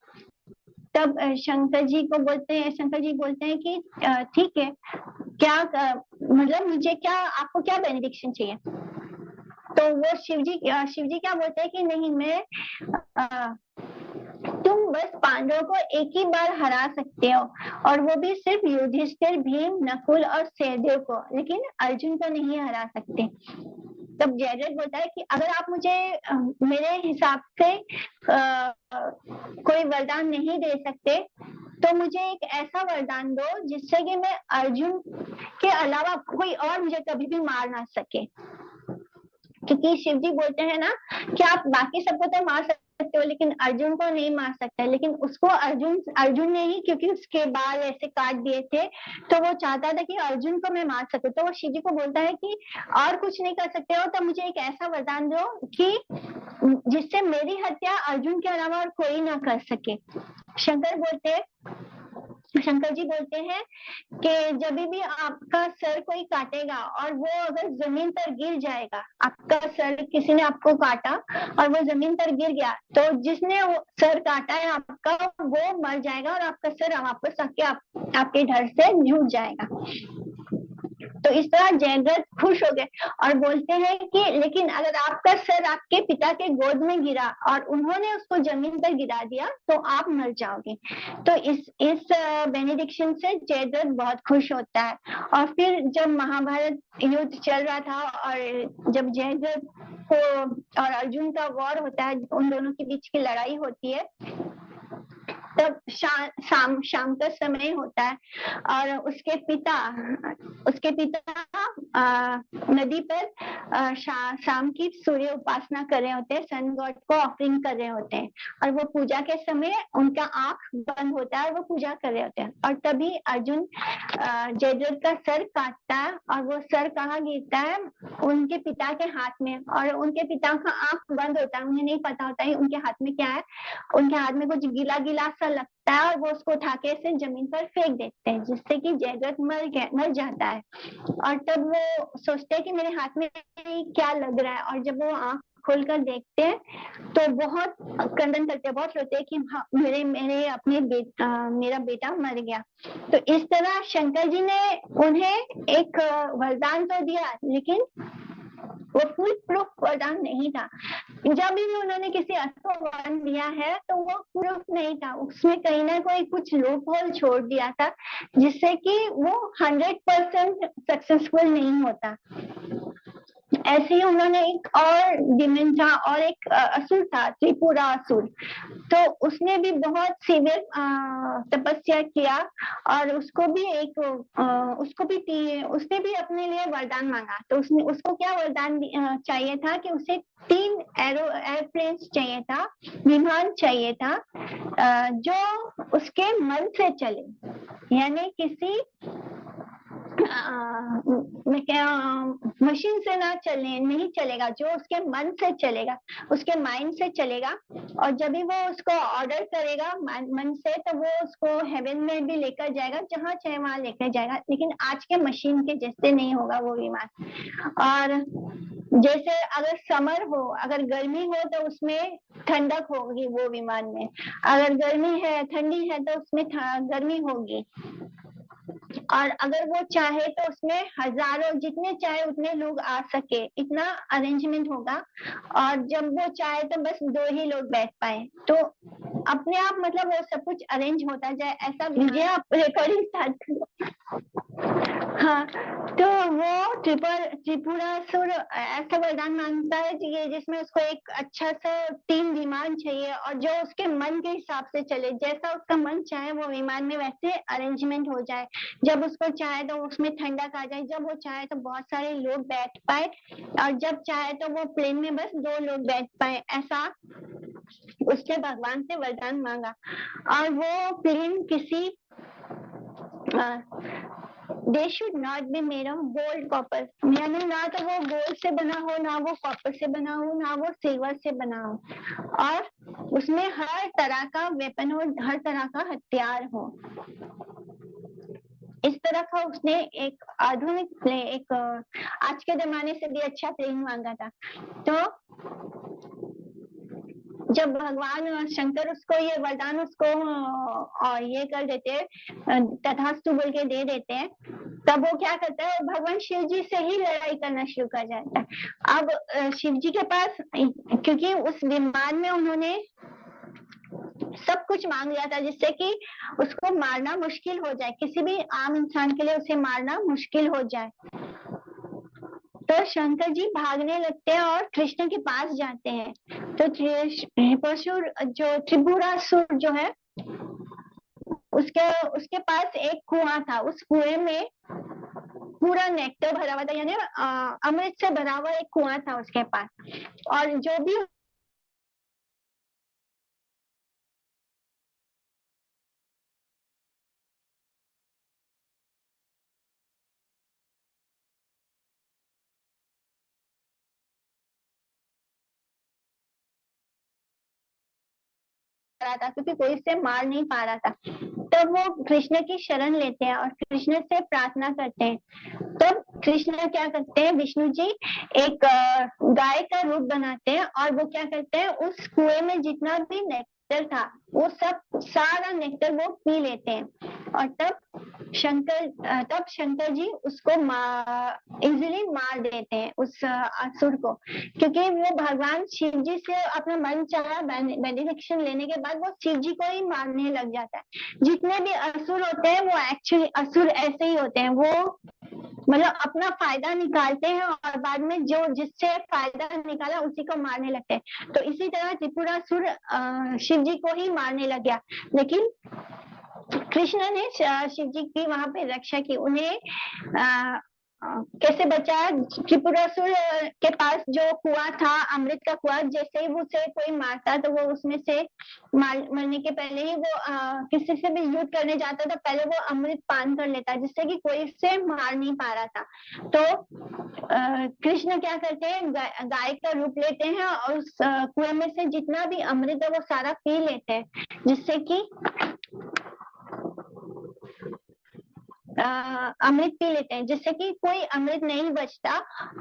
[SPEAKER 1] तब शंकर जी बोलते हैं कि ठीक है, क्या मतलब मुझे क्या, आपको क्या बेनिडिक्शन चाहिए। तो वो शिव जी क्या बोलते हैं कि नहीं, मैं तुम बस पांडवों को एक ही बार हरा सकते हो, और वो भी सिर्फ युधिष्ठिर, भीम, नकुल और सहदेव को, लेकिन अर्जुन को नहीं हरा सकते। तब जयद्रथ बोलता है कि अगर आप मुझे मेरे हिसाब से कोई वरदान नहीं दे सकते तो मुझे एक ऐसा वरदान दो जिससे कि मैं अर्जुन के अलावा कोई और मुझे कभी भी मार ना सके। क्योंकि शिव जी बोलते हैं ना कि आप बाकी सबको तो मार सकते हो लेकिन अर्जुन को नहीं मार सकते, लेकिन उसको अर्जुन ने ही, क्योंकि उसके बाल ऐसे काट दिए थे तो वो चाहता था कि अर्जुन को मैं मार सकूं। तो वो शिव जी को बोलता है कि और कुछ नहीं कर सकते हो तो मुझे एक ऐसा वरदान दो कि जिससे मेरी हत्या अर्जुन के अलावा और कोई ना कर सके। शंकर जी बोलते हैं कि जब भी आपका सर कोई काटेगा और वो अगर जमीन पर गिर जाएगा, आपका सर किसी ने आपको काटा और वो जमीन पर गिर गया, तो जिसने वो सर काटा है आपका वो मर जाएगा और आपका सर वापस आके आपके धड़ से जुड़ जाएगा। तो इस तरह जयद्रथ खुश हो गए और बोलते हैं कि लेकिन अगर आपका सर आपके पिता के गोद में गिरा और उन्होंने उसको जमीन पर गिरा दिया तो आप मर जाओगे। तो इस बेनिडिक्शन से जयद्रथ बहुत खुश होता है। और फिर जब महाभारत युद्ध चल रहा था और जब जयद्रथ को और अर्जुन का वॉर होता है, उन दोनों के बीच की लड़ाई होती है, तब शाम का समय होता है और उसके पिता नदी पर शाम की सूर्य उपासना कर रहे होते हैं, सन गॉड को ऑफरिंग कर रहे होते हैं, और वो पूजा के समय उनका आंख बंद होता है और वो पूजा कर रहे होते हैं। और तभी अर्जुन जयद्रथ का सर काटता है और वो सर कहाँ गिरता है? उनके पिता के हाथ में, और उनके पिता का आंख बंद होता है, उन्हें नहीं पता होता है उनके हाथ में क्या है। उनके हाथ में कुछ गीला गीला सा लगता है और वो उसको उठा के से जमीन पर फेंक देते हैं, जिससे कि जयद्रथ मर जाता है। और तब वो सोचते हैं कि मेरे हाथ में क्या लग रहा है, और जब वो आंख खोलकर देखते हैं तो बहुत क्रंदन करते हैं, बहुत रोते हैं कि मेरा बेटा मर गया। तो इस तरह शंकर जी ने उन्हें एक वरदान तो दिया, लेकिन वो फुल प्रूफ वरदान नहीं था। जब भी उन्होंने किसी अस्त्र को वरदान दिया है तो वो प्रूफ नहीं था, उसमें कहीं ना कोई कुछ लूप होल छोड़ दिया था जिससे कि वो 100% सक्सेसफुल नहीं होता। ऐसे ही उन्होंने एक और डिमन था और एक असुर था, त्रिपुरा असुर। तो उसने भी बहुत सीवियर तपस्या किया और उसने भी अपने लिए वरदान मांगा। तो उसको क्या वरदान चाहिए था कि उसे 3 एयरप्लेन्स चाहिए था, विमान चाहिए था जो उसके मन से चले, यानी किसी मशीन से नहीं चलेगा, जो उसके मन से चलेगा, उसके माइंड से चलेगा। और जब भी वो उसको ऑर्डर करेगा मन से तो वो उसको हेवन में भी लेकर जाएगा, जहाँ चाहे वहां लेकर जाएगा, लेकिन आज के मशीन के जैसे नहीं होगा वो विमान। और जैसे अगर समर हो, अगर गर्मी हो तो उसमें ठंडक होगी वो विमान में, अगर गर्मी है ठंडी है तो उसमें गर्मी होगी। और अगर वो चाहे तो उसमें हजारों, जितने चाहे उतने लोग आ सके, इतना अरेंजमेंट होगा। और जब वो चाहे तो बस 2 ही लोग बैठ पाए, तो अपने आप मतलब वो सब कुछ अरेंज होता जाए, ऐसा लीजिए आप रिकॉर्डिंग स्टार्ट करो। हाँ, तो वो त्रिपुरासुर ऐसा वरदान मांगता है जिसमें उसको एक अच्छा सा 3 विमान चाहिए और जो उसके मन के हिसाब से चले, जैसा उसका मन चाहे वो विमान में वैसे अरेंजमेंट हो जाए। जब उसको चाहे तो उसमें ठंडक आ जाए, जब वो चाहे तो बहुत सारे लोग बैठ पाए, और जब चाहे तो वो प्लेन में बस 2 लोग बैठ पाए, ऐसा उसने भगवान से वरदान मांगा। और वो प्लेन किसी They should not be made of gold, copper, यानी ना तो वो गोल्ड से बना हो, ना वो कॉपर से बना हो, ना वो सिल्वर से बना हो, और उसमें हर तरह का वेपन हो, हर तरह का हथियार हो। इस तरह का उसने एक आधुनिक प्लेन, एक आज के जमाने से भी अच्छा प्लेन मांगा था। तो जब भगवान शंकर उसको ये वरदान उसको ये कर देते, तथास्तु बोल के दे देते हैं, तब वो क्या करता है, भगवान शिव जी से ही लड़ाई करना शुरू कर जाता है। अब शिव जी के पास, क्योंकि उस विमान में उन्होंने सब कुछ मांग लिया था जिससे कि उसको मारना मुश्किल हो जाए, किसी भी आम इंसान के लिए उसे मारना मुश्किल हो जाए। तो शंकर जी भागने लगते हैं और कृष्ण के पास जाते हैं। तो त्रिपुरासुर जो त्रिपुरासुर जो है उसके उसके पास एक कुआं था, उस कुएं में पूरा नेक्टर भरा हुआ था, यानी अमृत से भरा हुआ एक कुआं था उसके पास। और जो भी रहा था क्योंकि कोई इसे मार नहीं पा रहा था, तब वो कृष्ण की शरण लेते हैं और कृष्ण से प्रार्थना करते हैं। तब कृष्ण क्या करते हैं, विष्णु जी एक गाय का रूप बनाते हैं और वो क्या करते हैं, उस कुएं में जितना भी नेक्टर था वो सब सारा नेक्टर वो पी लेते हैं। और तब शंकर जी उसको इजीली मार देते हैं उस असुर को, क्योंकि वो भगवान शिव जी से अपना मन चाहा बेनिफिक्शन लेने के बाद वो शिव जी को ही मारने लग जाता है। जितने भी असुर होते हैं वो एक्चुअली असुर ऐसे ही होते हैं, वो मतलब अपना फायदा निकालते हैं और बाद में जो जिससे फायदा निकाला उसी को मारने लगते हैं। तो इसी तरह त्रिपुरासुर शिव जी को ही मारने लग गया, लेकिन कृष्ण ने शिव जी की वहां पे रक्षा की, उन्हें कैसे बचाया। त्रिपुरासुर के पास जो कुआं था, अमृत का कुआं, जैसे ही उसे कोई मारता तो वो उसमें से मरने के पहले ही वो किसी से भी युद्ध करने जाता था, पहले वो अमृत पान कर लेता, जिससे कि कोई उसे मार नहीं पा रहा था। तो कृष्ण क्या करते हैं, गाय का रूप लेते हैं और उस कुएं में से जितना भी अमृत है वो सारा पी लेते हैं, जिससे कि अमृत पी लेते हैं, जिससे कि कोई अमृत नहीं बचता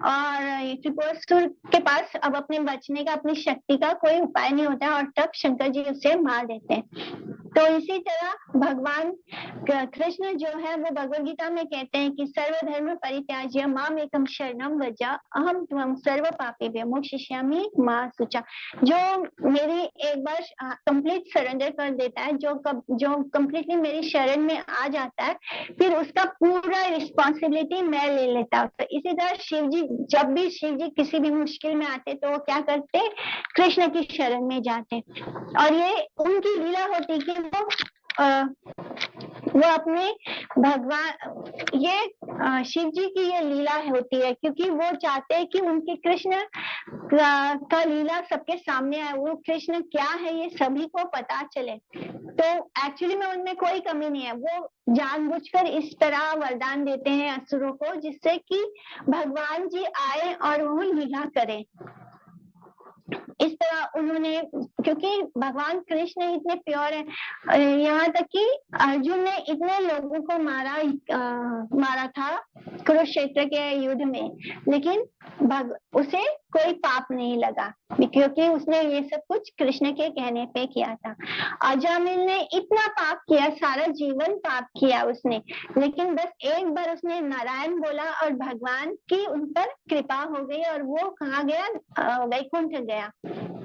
[SPEAKER 1] और त्रिपुरासुर के पास अब अपने बचने का, अपनी शक्ति का कोई उपाय नहीं होता और तब शंकर जी उसे मार देते हैं। तो इसी तरह भगवान कृष्ण जो है वो भगवद गीता में कहते हैं कि सर्वधर्म परित्याज्य माम एकम शरणम व्रज अहम त्वं सर्व पापेभ्यो मोक्षयिष्यामि मा शुचा। जो मेरी एक बार कंप्लीट सरेंडर कर देता है, जो कंप्लीटली मेरी शरण में आ जाता है, फिर उसका पूरा रिस्पॉन्सिबिलिटी मैं ले लेता हूँ। तो इसी तरह शिव जी, जब भी शिव जी किसी भी मुश्किल में आते तो वो क्या करते, कृष्ण की शरण में जाते और ये उनकी लीला होती कि वो अपने भगवान, ये शिव जी की ये लीला होती है क्योंकि वो चाहते हैं कि उनके कृष्ण का लीला सबके सामने आए, वो कृष्ण क्या है ये सभी को पता चले। तो एक्चुअली में उनमें कोई कमी नहीं है, वो जानबूझकर इस तरह वरदान देते हैं असुरों को जिससे कि भगवान जी आए और वो लीला करें। इस तरह उन्होंने, क्योंकि भगवान कृष्ण इतने प्योर है, यहाँ तक कि अर्जुन ने इतने लोगों को मारा था कुरुक्षेत्र के युद्ध में, लेकिन उसे कोई पाप नहीं लगा क्योंकि उसने ये सब कुछ कृष्ण के कहने पे किया था। अजामिल ने इतना पाप किया, सारा जीवन पाप किया उसने, लेकिन बस एक बार उसने नारायण बोला और भगवान की उन पर कृपा हो गई और वो कहाँ गया, वैकुंठ गया।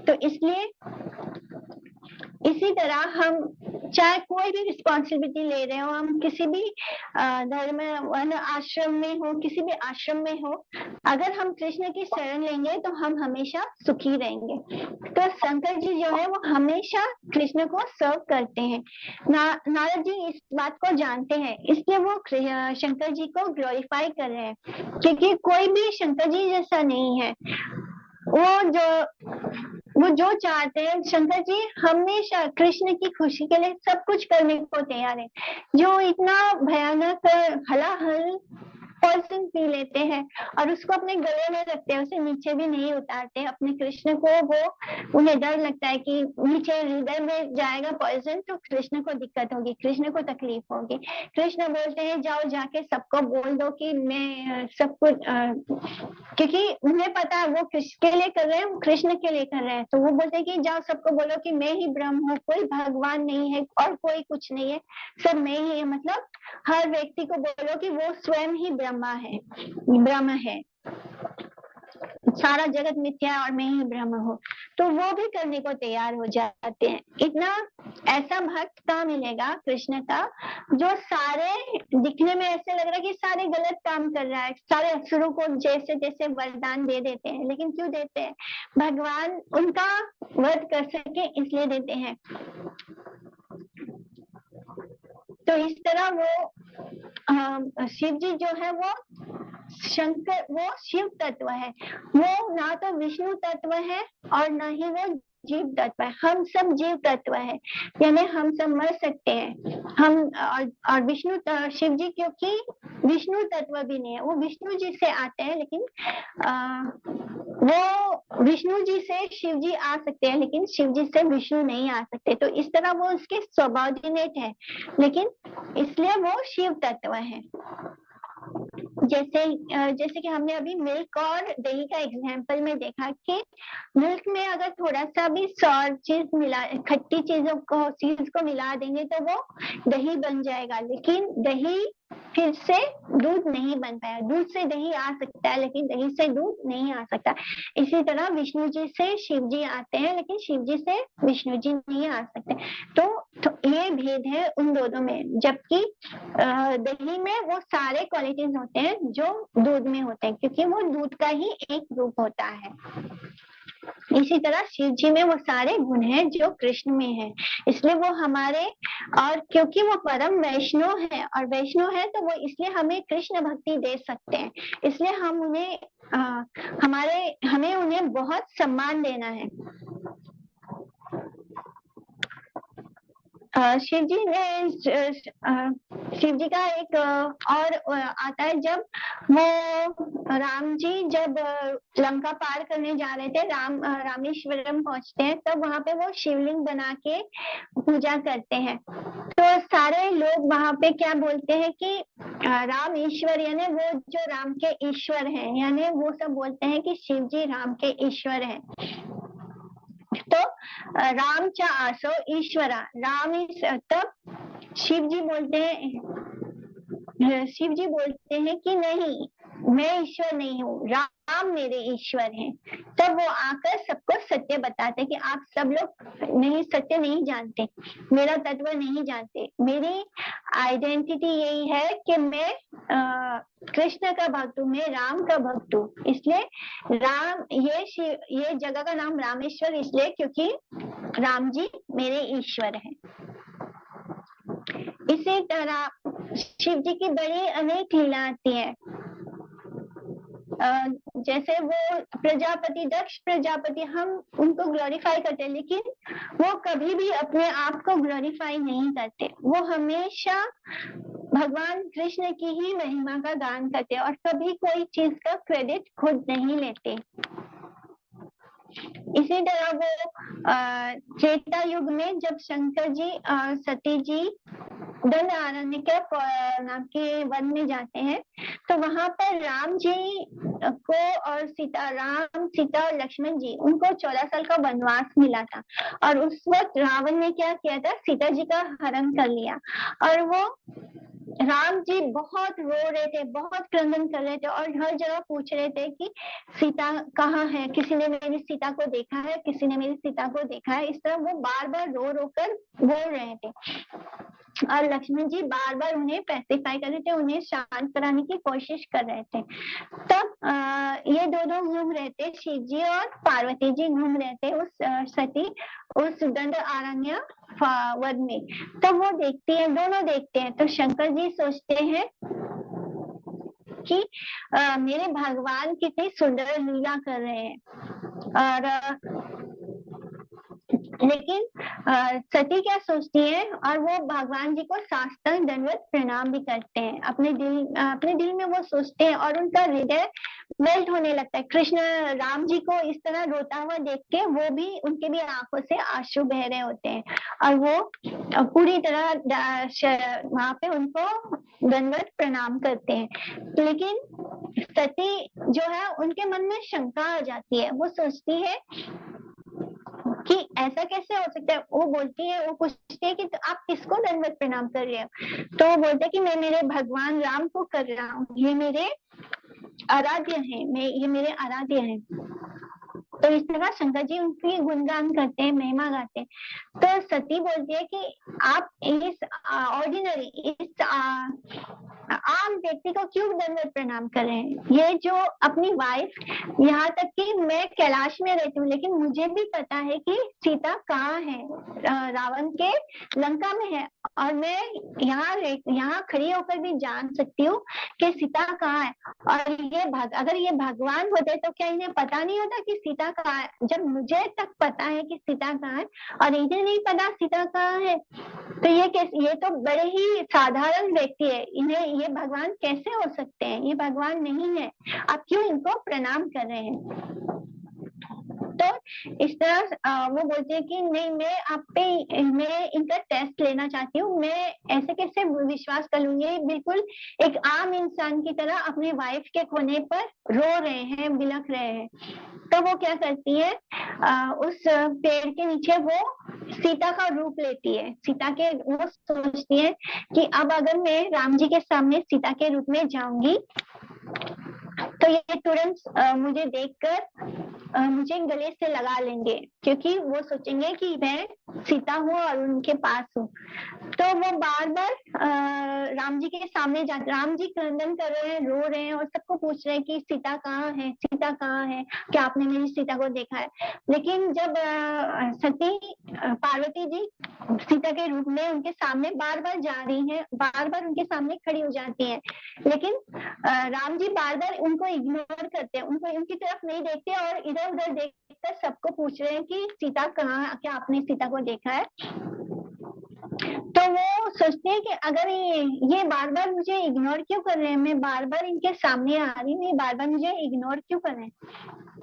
[SPEAKER 1] तो इसलिए इसी तरह हम चाहे कोई भी रिस्पॉन्सिबिलिटी ले रहे हो, हम किसी भी धर्म आश्रम में हो, किसी भी आश्रम में हो, अगर हम कृष्ण की शरण लेंगे तो हम हमेशा सुखी रहेंगे। तो शंकर जी जो है वो हमेशा कृष्ण को सर्व करते हैं। नारद जी इस बात को जानते हैं, इसलिए वो शंकर जी को ग्लोरीफाई कर रहे हैं, क्योंकि कोई भी शंकर जी जैसा नहीं है। वो जो चाहते हैं, शंकर जी हमेशा कृष्ण की खुशी के लिए सब कुछ करने को तैयार है। जो इतना भयानक हलाहल पॉइजन पी लेते हैं और उसको अपने गले में रखते हैं, उसे नीचे भी नहीं उतारते अपने कृष्ण को, वो उन्हें डर लगता है कि नीचे हृदय में जाएगा पॉइजन तो कृष्ण को दिक्कत होगी, कृष्ण को तकलीफ होगी। कृष्ण बोलते हैं जाओ जाके सबको बोल दो कि मैं सब कुछ, क्योंकि उन्हें पता है वो किसके लिए कर रहे हैं, वो कृष्ण के लिए कर रहे हैं। तो वो बोलते हैं कि जाओ सबको बोलो कि मैं ही ब्रह्म हूँ, कोई भगवान नहीं है और कोई कुछ नहीं है, सब मैं ही है। मतलब हर व्यक्ति को बोलो कि वो स्वयं ही ब्रह्मा है, ब्रह्म है। सारा जगत मिथ्या है और मैं ही ब्रह्म हूँ, तो वो भी करने को तैयार हो जाते हैं। इतना ऐसा भक्त का मिलेगा कृष्ण का, जो सारे दिखने में ऐसे लग रहा है कि सारे गलत काम कर रहा है, सारे असुरों को जैसे जैसे वरदान दे देते हैं, लेकिन क्यों देते हैं? भगवान उनका वध कर सके इसलिए देते हैं। तो इस तरह वो शिव जी जो है वो शंकर, वो शिव तत्व है, वो ना तो विष्णु तत्व है और ना ही वो जीव तत्व है। हम सब जीव तत्व है, यानी हम सब मर सकते हैं। हम और विष्णु शिव जी क्योंकि विष्णु तत्व भी नहीं है, वो विष्णु जी से आते हैं, लेकिन वो विष्णु जी से शिव जी आ सकते हैं, लेकिन शिव जी से विष्णु नहीं आ सकते। तो इस तरह वो उसके स्वभावजिनेट है, लेकिन इसलिए वो शिव तत्व है। जैसे कि हमने अभी मिल्क और दही का एग्जाम्पल में देखा कि मिल्क में अगर थोड़ा सा भी सॉर चीज मिला, खट्टी चीज को मिला देंगे तो वो दही बन जाएगा, लेकिन दही फिर से दूध नहीं बन पाया। दूध से दही आ सकता है, लेकिन दही से दूध नहीं आ सकता। इसी तरह विष्णु जी से शिव जी आते हैं, लेकिन शिव जी से विष्णु जी नहीं आ सकते। तो ये भेद है उन दोनों में, जबकि दही में वो सारे क्वालिटीज होते हैं जो दूध में होते हैं, क्योंकि वो दूध का ही एक रूप होता है। इसी तरह शिव जी में वो सारे गुण हैं जो कृष्ण में है, इसलिए वो हमारे, और क्योंकि वो परम वैष्णव है और वैष्णव है तो वो इसलिए हमें कृष्ण भक्ति दे सकते हैं। इसलिए हम उन्हें हमें उन्हें बहुत सम्मान देना है। शिव जी का एक और आता है, जब वो राम जी जब लंका पार करने जा रहे थे, रामेश्वरम पहुंचते हैं, तब वहां पे वो शिवलिंग बना के पूजा करते हैं। तो सारे लोग वहां पे क्या बोलते हैं कि राम ईश्वर, यानी वो जो राम के ईश्वर हैं, यानी वो सब बोलते हैं कि शिव जी राम के ईश्वर हैं। तो राम च आसो ईश्वरा, तब शिव जी बोलते हैं कि नहीं, मैं ईश्वर नहीं हूँ, राम मेरे ईश्वर हैं। तब वो आकर सबको सत्य बताते कि आप सब लोग सत्य नहीं जानते, मेरा तत्व नहीं जानते। मेरी आइडेंटिटी यही है कि मैं कृष्ण का भक्त हूँ, मैं राम का भक्त हूँ। इसलिए ये जगह का नाम रामेश्वर इसलिए क्योंकि राम जी मेरे ईश्वर हैं। इसी तरह शिव जी की बड़ी अनेक लीला आती है। जैसे वो प्रजापति, दक्ष प्रजापति, हम उनको ग्लोरीफाई करते हैं, लेकिन वो कभी भी अपने आप को ग्लोरीफाई नहीं करते। वो हमेशा भगवान कृष्ण की ही महिमा का गान करते और कभी कोई चीज का क्रेडिट खुद नहीं लेते। इसी तरह वो त्रेता युग में जब शंकर जी सती जी दंडकारण्य के वन में जाते हैं, तो वहां पर राम जी को और सीता और लक्ष्मण जी, उनको 14 साल का वनवास मिला था, और उस वक्त रावण ने क्या किया था, सीता जी का हरण कर लिया। और वो राम जी बहुत रो रहे थे, बहुत क्रंदन कर रहे थे और हर जगह पूछ रहे थे कि सीता कहाँ है, किसी ने मेरी सीता को देखा है, किसी ने मेरी सीता को देखा है। इस तरह वो बार बार रो रो कर बोल रहे थे, और लक्ष्मण जी बार बार उन्हें पैसिफाई कर रहे थे, उन्हें शांत कराने की कोशिश कर रहे थे। तब ये दोनों घूम रहे थे, शिव जी और पार्वती जी घूम रहे थे उस दंडकारण्य वन में। तब वो दोनों देखते हैं, तो शंकर जी सोचते हैं कि मेरे भगवान कितनी सुंदर लीला कर रहे हैं। और लेकिन सती क्या सोचती है, और वो भगवान जी को साष्टांग दंडवत प्रणाम भी करते हैं। अपने दिल में वो सोचते हैं और उनका हृदय मेल्ट होने लगता है। कृष्ण राम जी को इस तरह रोता हुआ देख के उनके भी आंखों से आंसू बह रहे होते हैं, और वो पूरी तरह वहां पे उनको दंडवत प्रणाम करते हैं। लेकिन सती जो है, उनके मन में शंका आ जाती है। वो सोचती है कि ऐसा कैसे हो सकता है। वो बोलती है, वो पूछती है कि तो आप किसको दंडवत प्रणाम कर रहे हो। तो वो बोलते हैं कि मैं मेरे भगवान राम को कर रहा हूँ, ये मेरे आराध्य हैं, ये मेरे आराध्य हैं। तो इस तरह शंकर जी उनकी गुणगान करते हैं, महिमा गाते हैं। तो सती बोलती है कि आप इस ऑर्डिनरी, इस आम व्यक्ति को क्यों दंडवत प्रणाम कर रहे हैं। ये जो अपनी वाइफ, यहाँ तक कि मैं कैलाश में रहती हूँ लेकिन मुझे भी पता है कि सीता कहाँ है, रावण के लंका में है, और मैं यहाँ खड़ी होकर भी जान सकती हूँ कि सीता कहाँ है। और ये अगर ये भगवान होते तो क्या इन्हें पता नहीं होता कि सीता कहाँ है। जब मुझे तक पता है कि सीता कहाँ है और इन्हें नहीं पता सीता कहाँ है, तो ये तो बड़े ही साधारण व्यक्ति है, इन्हें ये भगवान कैसे हो सकते हैं। ये भगवान नहीं है, आप क्यों इनको प्रणाम कर रहे हैं। तो इस तरह वो बोलते हैं कि नहीं, मैं इनका टेस्ट लेना चाहती हूँ, मैं ऐसे कैसे विश्वास कर लूंगी। ये बिल्कुल एक आम इंसान की तरह अपने वाइफ के खोने पर रो रहे हैं, बिलख रहे हैं। तो वो क्या करती है, उस पेड़ के नीचे वो सीता का रूप लेती है। वो सोचती है कि अब अगर मैं राम जी के सामने सीता के रूप में जाऊंगी तो ये तुरंत मुझे देखकर मुझे गले से लगा लेंगे, क्योंकि वो सोचेंगे कि मैं सीता हूँ और उनके पास हूँ। तो वो बार बार राम जी के सामने जाते, राम जी क्रंदन कर रहे हैं, रो रहे हैं और सबको पूछ रहे हैं कि सीता कहाँ है, सीता कहाँ है, क्या आपने मेरी सीता को देखा है। लेकिन जब सती पार्वती जी सीता के रूप में उनके सामने बार बार जा रही हैं, बार बार उनके सामने खड़ी हो जाती हैं, लेकिन राम जी बार बार उनको इग्नोर करते हैं, उनको उनकी तरफ नहीं देखते और इधर उधर देखकर सबको पूछ रहे हैं कि सीता कहाँ, क्या आपने सीता को देखा है। तो वो सोचते हैं कि अगर ये बार बार मुझे इग्नोर क्यों कर रहे हैं, मैं बार बार इनके सामने आ रही हूँ, ये बार बार मुझे इग्नोर क्यों कर रहे हैं।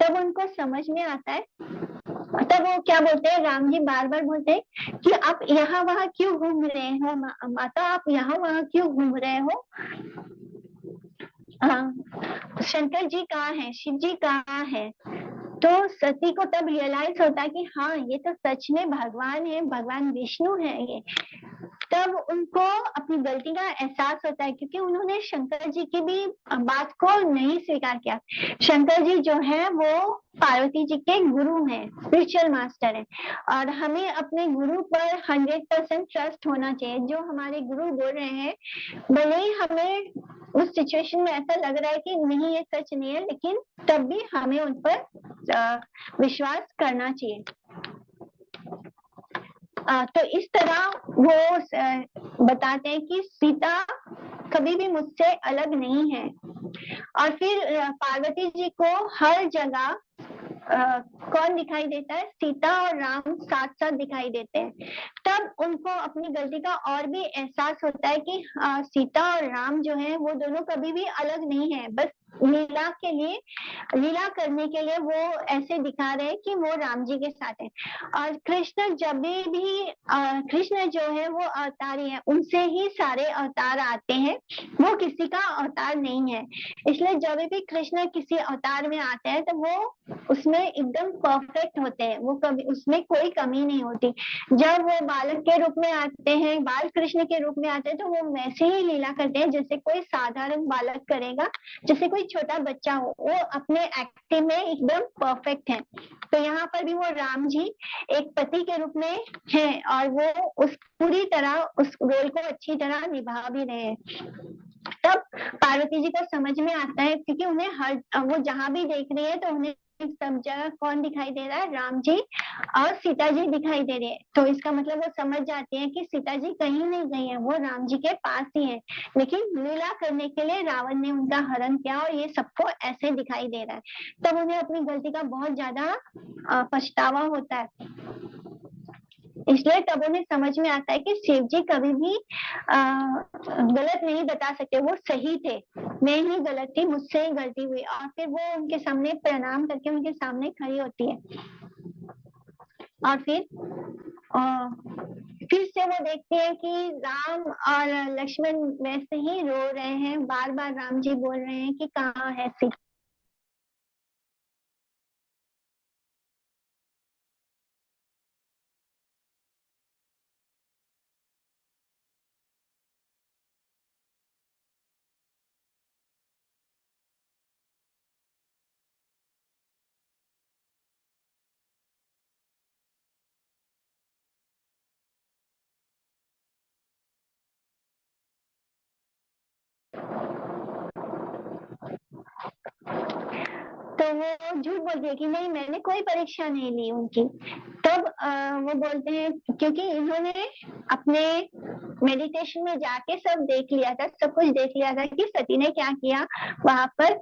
[SPEAKER 1] तब उनको समझ में आता है, तब वो क्या बोलते हैं, राम जी बार बार बोलते हैं कि आप यहाँ वहाँ क्यों घूम रहे हो माता, आप यहाँ वहाँ क्यों घूम रहे हो। शंकर जी कहाँ है, शिव जी कहाँ है। तो सती को तब रियलाइज होता है कि हाँ, ये तो सच में भगवान है, भगवान विष्णु है ये। तब उनको अपनी गलती का एहसास होता है, क्योंकि उन्होंने शंकर जी की भी बात को नहीं स्वीकार किया। शंकर जी जो है वो पार्वती जी के गुरु हैं, स्पिरिचुअल मास्टर हैं, और हमें अपने गुरु पर 100% ट्रस्ट होना चाहिए। जो हमारे गुरु बोल रहे हैं, भले ही हमें उस सिचुएशन में ऐसा लग रहा है कि नहीं ये सच नहीं है, लेकिन तब भी हमें उन पर विश्वास करना चाहिए। तो इस तरह वो बताते हैं कि सीता कभी भी मुझसे अलग नहीं है। और फिर पार्वती जी को हर जगह कौन दिखाई देता है, सीता और राम साथ साथ दिखाई देते हैं। तब उनको अपनी गलती का और भी एहसास होता है कि सीता और राम जो है वो दोनों कभी भी अलग नहीं है, बस लीला करने के लिए वो ऐसे दिखा रहे हैं कि वो राम जी के साथ है। और कृष्ण जब भी कृष्ण जो है वो अवतारी है, उनसे ही सारे अवतार आते हैं, वो किसी का अवतार नहीं है। इसलिए जब भी कृष्ण किसी अवतार में आते हैं तो वो उसमें एकदम परफेक्ट होते हैं, वो कभी उसमें कोई कमी नहीं होती। जब वो बालक के रूप में आते हैं, बाल कृष्ण के रूप में आते हैं, तो वो वैसे ही लीला करते हैं जैसे कोई साधारण बालक करेगा, जैसे कोई छोटा बच्चा हो। वो अपने एक्टिंग में एकदम परफेक्ट है। तो यहाँ पर भी वो राम जी एक पति के रूप में है और वो उस पूरी तरह उस रोल को अच्छी तरह निभा भी रहे हैं। तब पार्वती जी को समझ में आता है, क्योंकि उन्हें वो जहां भी देख रही है तो उन्हें सब जगह कौन दिखाई दे रहा है, राम जी और सीता जी दिखाई दे रही है। तो इसका मतलब वो समझ जाती है कि सीता जी कहीं नहीं गई है, वो राम जी के पास ही है, लेकिन लीला करने के लिए रावण ने उनका हरण किया और ये सबको ऐसे दिखाई दे रहा है। तब उन्हें अपनी गलती का बहुत ज्यादा पछतावा होता है। इसलिए तब उन्हें समझ में आता है कि शिव जी कभी भी गलत नहीं बता सकते, वो सही थे, मैं ही गलत थी, मुझसे ही गलती हुई। और फिर वो उनके सामने प्रणाम करके उनके सामने खड़ी होती है। और फिर से वो देखती है कि राम और लक्ष्मण वैसे ही रो रहे हैं, बार बार राम जी बोल रहे हैं कि कहाँ है सीता। तो वो झूठ बोलती है कि नहीं, मैंने कोई परीक्षा नहीं ली उनकी। तब वो बोलते हैं क्योंकि इन्होंने अपने मेडिटेशन में जाके सब देख लिया था, सब कुछ देख लिया था कि सती ने क्या किया वहां पर,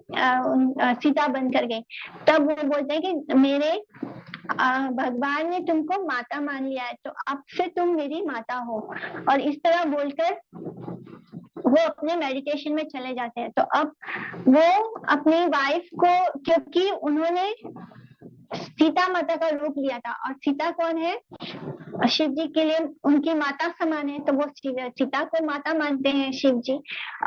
[SPEAKER 1] सीता बनकर गई। तब वो बोलते हैं कि मेरे भगवान ने तुमको माता मान लिया है, तो अब से तुम मेरी माता हो। और इस तरह बोलकर वो अपने मेडिटेशन में चले जाते हैं। तो अब वो अपनी वाइफ को, क्योंकि उन्होंने सीता माता का रूप लिया था, और सीता कौन है, शिव जी के लिए उनकी माता समान है, तो वो सीता को माता मानते हैं शिव जी।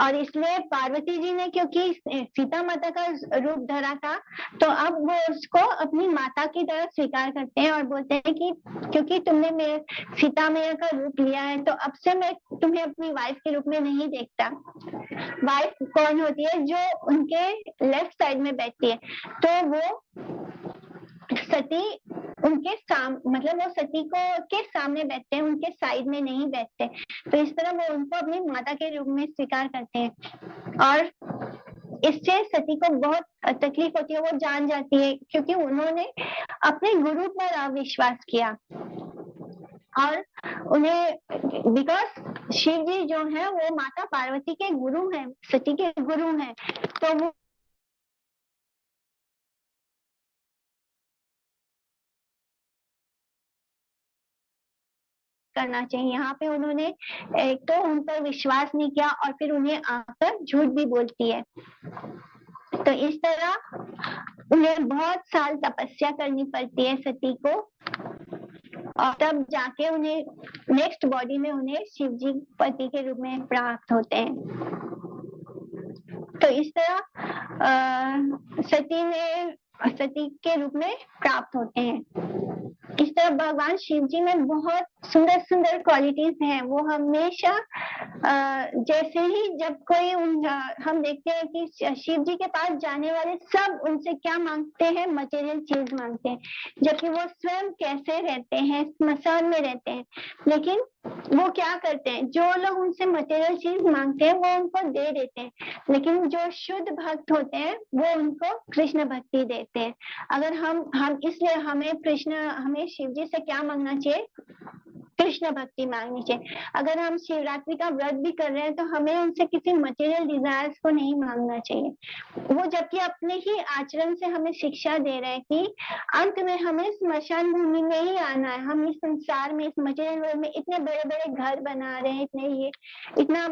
[SPEAKER 1] और इसलिए पार्वती जी ने क्योंकि सीता माता का रूप धरा था, तो अब वो उसको अपनी माता की तरह स्वीकार करते हैं और बोलते हैं कि क्योंकि तुमने मेरे सीता मैया का रूप लिया है, तो अब से मैं तुम्हें अपनी वाइफ के रूप में नहीं देखता। वाइफ कौन होती है, जो उनके लेफ्ट साइड में बैठती है। तो वो सती उनके मतलब वो सती को के सामने बैठते हैं, उनके साइड में नहीं बैठते। तो इस तरह वो उनको अपनी माता के रूप में स्वीकार करते हैं। और इससे सती को बहुत तकलीफ होती है, वो जान जाती है क्योंकि उन्होंने अपने गुरु पर अविश्वास किया। और उन्हें बिकॉज शिव जी जो है वो माता पार्वती के गुरु हैं, सती के गुरु हैं, तो वो करना चाहिए। यहाँ पे उन्होंने एक तो उन पर विश्वास नहीं किया और फिर उन्हें आकर झूठ भी बोलती है। तो इस तरह उन्हें बहुत साल तपस्या करनी पड़ती है सती को, और तब जाके उन्हें नेक्स्ट बॉडी में उन्हें शिव जी पति के रूप में प्राप्त होते हैं। तो इस तरह सती के रूप में प्राप्त होते हैं। इस तरह भगवान शिव जी में बहुत सुंदर सुंदर क्वालिटीज हैं। वो हमेशा जैसे ही जब कोई हम देखते हैं कि शिव जी के पास जाने वाले सब उनसे क्या मांगते हैं, मटेरियल चीज मांगते हैं, जबकि वो स्वयं कैसे रहते हैं, स्मशान में रहते हैं। लेकिन वो क्या करते हैं, जो लोग उनसे मटेरियल चीज मांगते हैं वो उनको दे देते हैं, लेकिन जो शुद्ध भक्त होते हैं वो उनको कृष्ण भक्ति देते हैं। अगर हम इसलिए हमें शिव जी से क्या मांगना चाहिए, कृष्ण भक्ति मांगनी चाहिए। अगर हम शिवरात्रि का व्रत भी कर रहे हैं तो हमें उनसे किसी मटेरियल डिजायर्स को नहीं मांगना चाहिए। वो जबकि अपने ही आचरण से हमें शिक्षा दे रहे हैं कि अंत में हमें स्मशान भूमि में ही आना है। हम इस संसार में, इस मटेरियल वर्ल्ड में इतने बड़े बड़े घर बना रहे हैं, इतना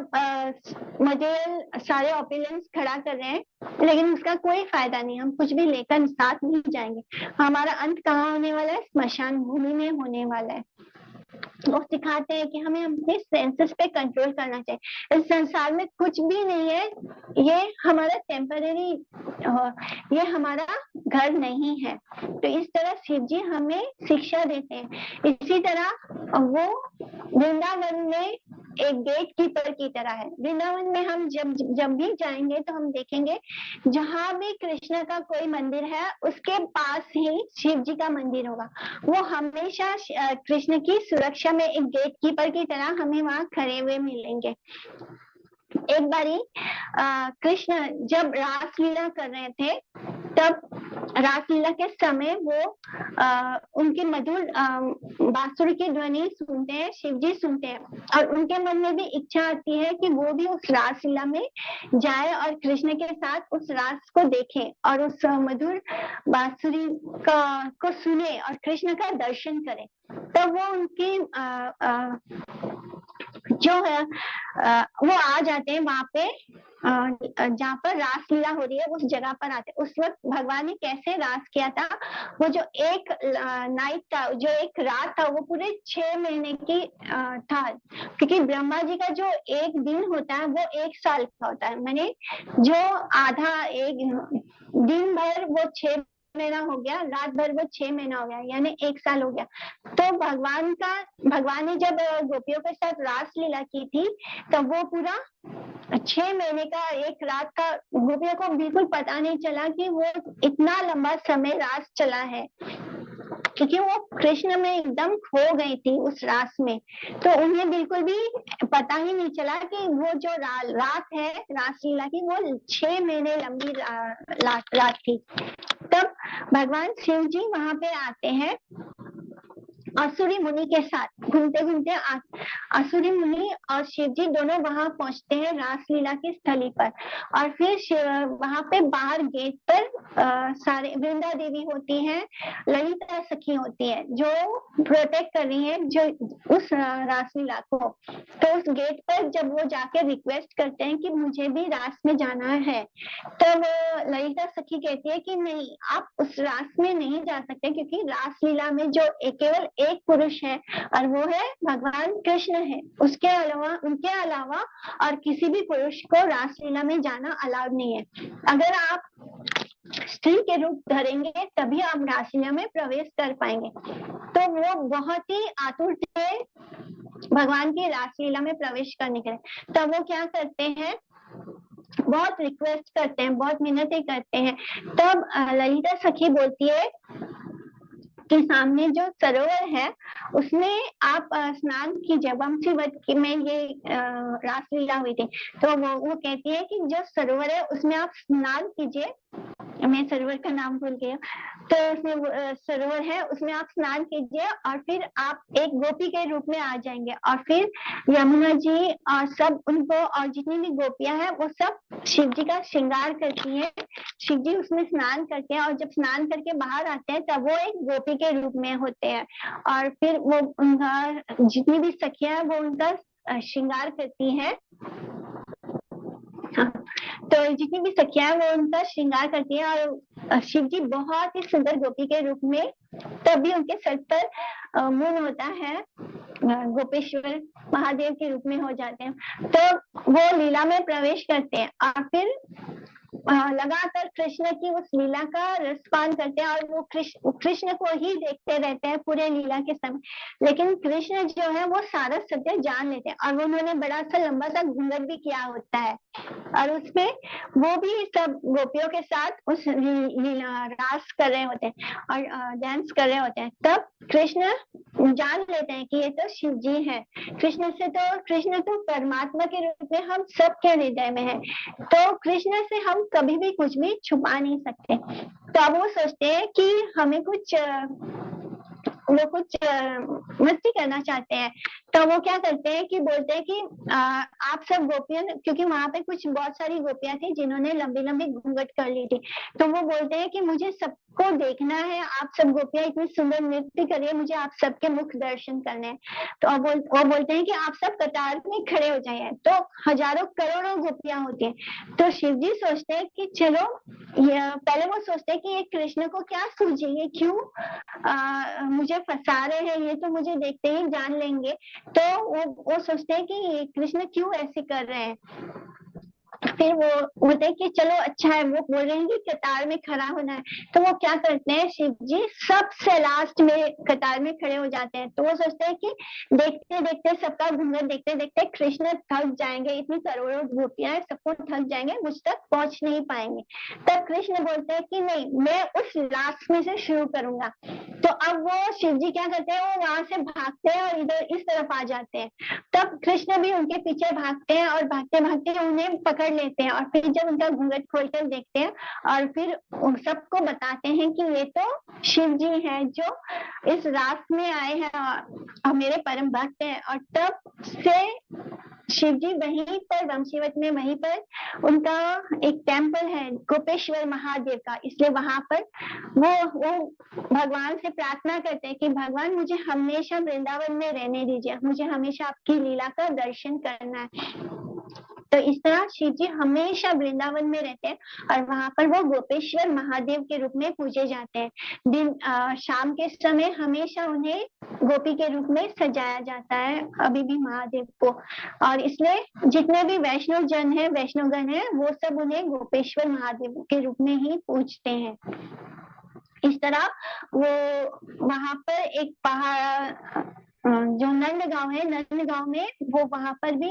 [SPEAKER 1] मटेरियल सारे ऑपुलेंस खड़ा कर रहे हैं, लेकिन उसका कोई फायदा नहीं। हम कुछ भी लेकर साथ नहीं जाएंगे। हमारा अंत कहाँ होने वाला है, स्मशान भूमि में होने वाला है। वो सिखाते हैं कि हमें अपने सेंसेस पे कंट्रोल करना चाहिए। इस संसार में कुछ भी नहीं है, ये हमारा टेम्परेरी, ये हमारा घर नहीं है। तो इस तरह शिव जी हमें शिक्षा देते हैं। इसी तरह वो वृंदावन में एक गेट कीपर की तरह है। वृंदावन में हम जब भी जाएंगे तो हम देखेंगे जहाँ भी कृष्ण का कोई मंदिर है उसके पास ही शिव जी का मंदिर होगा। वो हमेशा कृष्ण की सुरक्षा में एक गेट कीपर की तरह हमें वहां खड़े हुए मिलेंगे। एक बारी कृष्ण जब रासलीला कर रहे थे, तब रासलीला के समय वो उनके मधुर बांसुरी की ध्वनि सुनते हैं, शिव जी सुनते हैं, और उनके मन में भी इच्छा आती है कि वो भी उस रासलीला में जाए और कृष्ण के साथ उस रास को देखें और उस मधुर बांसुरी को सुने और कृष्ण का दर्शन करें। तब वो उनकी जो है वो आ जाते हैं वहां पे, जहाँ पर रासलीला हो रही है उस जगह पर आते हैं। उस वक्त भगवान ने कैसे रास किया था, वो जो एक नाइट था, जो एक रात था, वो पूरे 6 महीने की था। क्योंकि ब्रह्मा जी का जो एक दिन होता है वो 1 साल का होता है। मैंने जो आधा एक दिन भर वो 6 महीना हो गया, रात भर वो 6 महीना हो गया, यानी 1 साल हो गया। तो भगवान ने जब गोपियों के साथ रास लीला की थी, तब वो पूरा 6 महीने का एक रात का गोपियों को बिल्कुल पता नहीं चला कि वो इतना लंबा समय रास चला है, क्योंकि वो कृष्ण में एकदम खो गई थी उस रास में। तो उन्हें बिल्कुल भी पता ही नहीं चला कि वो जो रात है रास लीला की, वो 6 महीने लंबी रात थी। तब भगवान शिव जी वहां पे आते हैं असुरी मुनि के साथ। घूमते घूमते असुरी मुनि और शिव जी दोनों वहां पहुंचते हैं रासलीला की स्थली पर। और फिर वहां पे बाहर गेट पर सारे वृंदा देवी होती हैं, ललिता सखी होती है जो प्रोटेक्ट कर रही है जो उस रासलीला को। तो उस गेट पर जब वो जाके रिक्वेस्ट करते हैं कि मुझे भी रास में जाना है, तब ललिता सखी कहती है कि नहीं, आप उस रास में नहीं जा सकते, क्योंकि रासलीला में जो केवल एक पुरुष है और वो है भगवान कृष्ण है। उनके अलावा और किसी भी पुरुष को रासलीला में जाना अलाउड नहीं है। अगर आप स्त्री के रूप धरेंगे तभी आप रासलीला में प्रवेश कर पाएंगे। तो वो बहुत ही आतुर थे भगवान की रासलीला में प्रवेश करने के लिए। तब वो क्या करते हैं, बहुत रिक्वेस्ट करते हैं, बहुत मिन्नतें करते हैं। तब ललिता सखी बोलती है कि सामने जो सरोवर है उसमें आप स्नान कीजिए। वंशीवत में ये रासलीला हुई थी। तो वो कहती है कि जो सरोवर है उसमें आप स्नान कीजिए। मैं सरोवर का नाम भूल गया। तो उसमें सरोवर है, उसमें आप स्नान कीजिए और फिर आप एक गोपी के रूप में आ जाएंगे। और फिर यमुना जी और सब उनको और जितनी भी गोपियां हैं वो सब शिव जी का श्रृंगार करती हैं। शिव जी उसमें स्नान करते हैं और जब स्नान करके बाहर आते हैं तब वो एक गोपी के रूप में होते हैं। और फिर वो उनका जितनी भी सखियां वो उनका श्रृंगार करती हैं। तो जितनी भी सखियां वो उनका श्रृंगार करती है और शिव जी बहुत ही सुंदर गोपी के रूप में, तभी उनके सर पर मूल होता है, गोपेश्वर महादेव के रूप में हो जाते हैं। तो वो लीला में प्रवेश करते हैं और फिर लगातार कृष्ण की उस लीला का रसपान करते हैं और वो कृष्ण को ही देखते रहते हैं पूरे लीला के समय। लेकिन कृष्ण जो है वो सारा सत्य जान लेते हैं और उन्होंने बड़ा सा लंबा सा घूंघट भी किया होता है और उसमें वो भी सब गोपियों के साथ उस लीला रास कर रहे होते हैं और डांस कर रहे होते हैं। तब कृष्ण जान लेते हैं कि ये तो शिव जी है। कृष्ण तो परमात्मा के रूप में हम सबके हृदय में है। तो कृष्ण से हम कभी भी कुछ भी छुपा नहीं सकते। तो अब वो सोचते हैं कि हमें कुछ मस्ती करना चाहते हैं। तो वो क्या करते हैं कि बोलते हैं कि आप सब गोपियां, क्योंकि वहां पे कुछ बहुत सारी गोपियां थी जिन्होंने लंबी लंबी घूंघट कर ली थी। तो वो बोलते हैं कि मुझे सबको देखना है, आप सब गोपियां इतनी सुंदर नृत्य करिए, मुझे आप सबके मुख दर्शन करने हैं। तो वो बोलते हैं कि आप सब कतार में खड़े हो जाइए। तो हजारों करोड़ों गोपियां होती हैं। तो शिव जी सोचते हैं कि चलो, पहले वो सोचते हैं कि ये कृष्ण को क्या सूझे, ये क्यों मुझे फंसा रहे हैं, ये तो मुझे देखते ही जान लेंगे। तो वो सोचते हैं कि कृष्ण क्यों ऐसे कर रहे हैं। फिर वो बोलते हैं कि चलो अच्छा है, वो बोल रहे हैं कि कतार में खड़ा होना है। तो वो क्या करते हैं, शिव जी सबसे लास्ट में कतार में खड़े हो जाते हैं। तो वो सोचते हैं कि देखते देखते सबका घूंघट देखते देखते कृष्ण थक जाएंगे, इतनी करोड़ों गोपियां हैं, सबको थक जाएंगे, मुझ तक पहुंच नहीं पाएंगे। तब कृष्ण बोलते हैं कि नहीं, मैं उस लास्ट में से शुरू करूंगा। तो अब वो शिव जी क्या करते हैं, वो वहां से भागते हैं और इधर इस तरफ आ जाते हैं। तब कृष्ण भी उनके पीछे भागते हैं और भागते भागते उन्हें पकड़ लेते हैं। और फिर जब उनका घूंघट खोलकर देखते हैं और फिर उन सबको बताते हैं कि ये तो शिव जी हैं जो इस रास में आए हैं और मेरे परम भक्त हैं। और तब से शिव जी वहीं पर वंशीवत में, वहीं पर उनका एक टेम्पल है गोपेश्वर महादेव का, इसलिए वहां पर वो भगवान से प्रार्थना करते हैं कि भगवान मुझे हमेशा वृंदावन में रहने दीजिए, मुझे हमेशा आपकी लीला का दर्शन करना है। तो इस तरह शिव जी हमेशा वृंदावन में रहते हैं और वहां पर वो गोपेश्वर महादेव के रूप में पूजे जाते हैं। शाम के समय हमेशा उन्हें गोपी के रूप में सजाया जाता है अभी भी महादेव को। और इसलिए जितने भी वैष्णव जन है, वैष्णवगण है, वो सब उन्हें गोपेश्वर महादेव के रूप में ही पूजते हैं। इस तरह वो वहां पर एक पहाड़, जो नंदगांव है, नंदगांव में वो वहां पर भी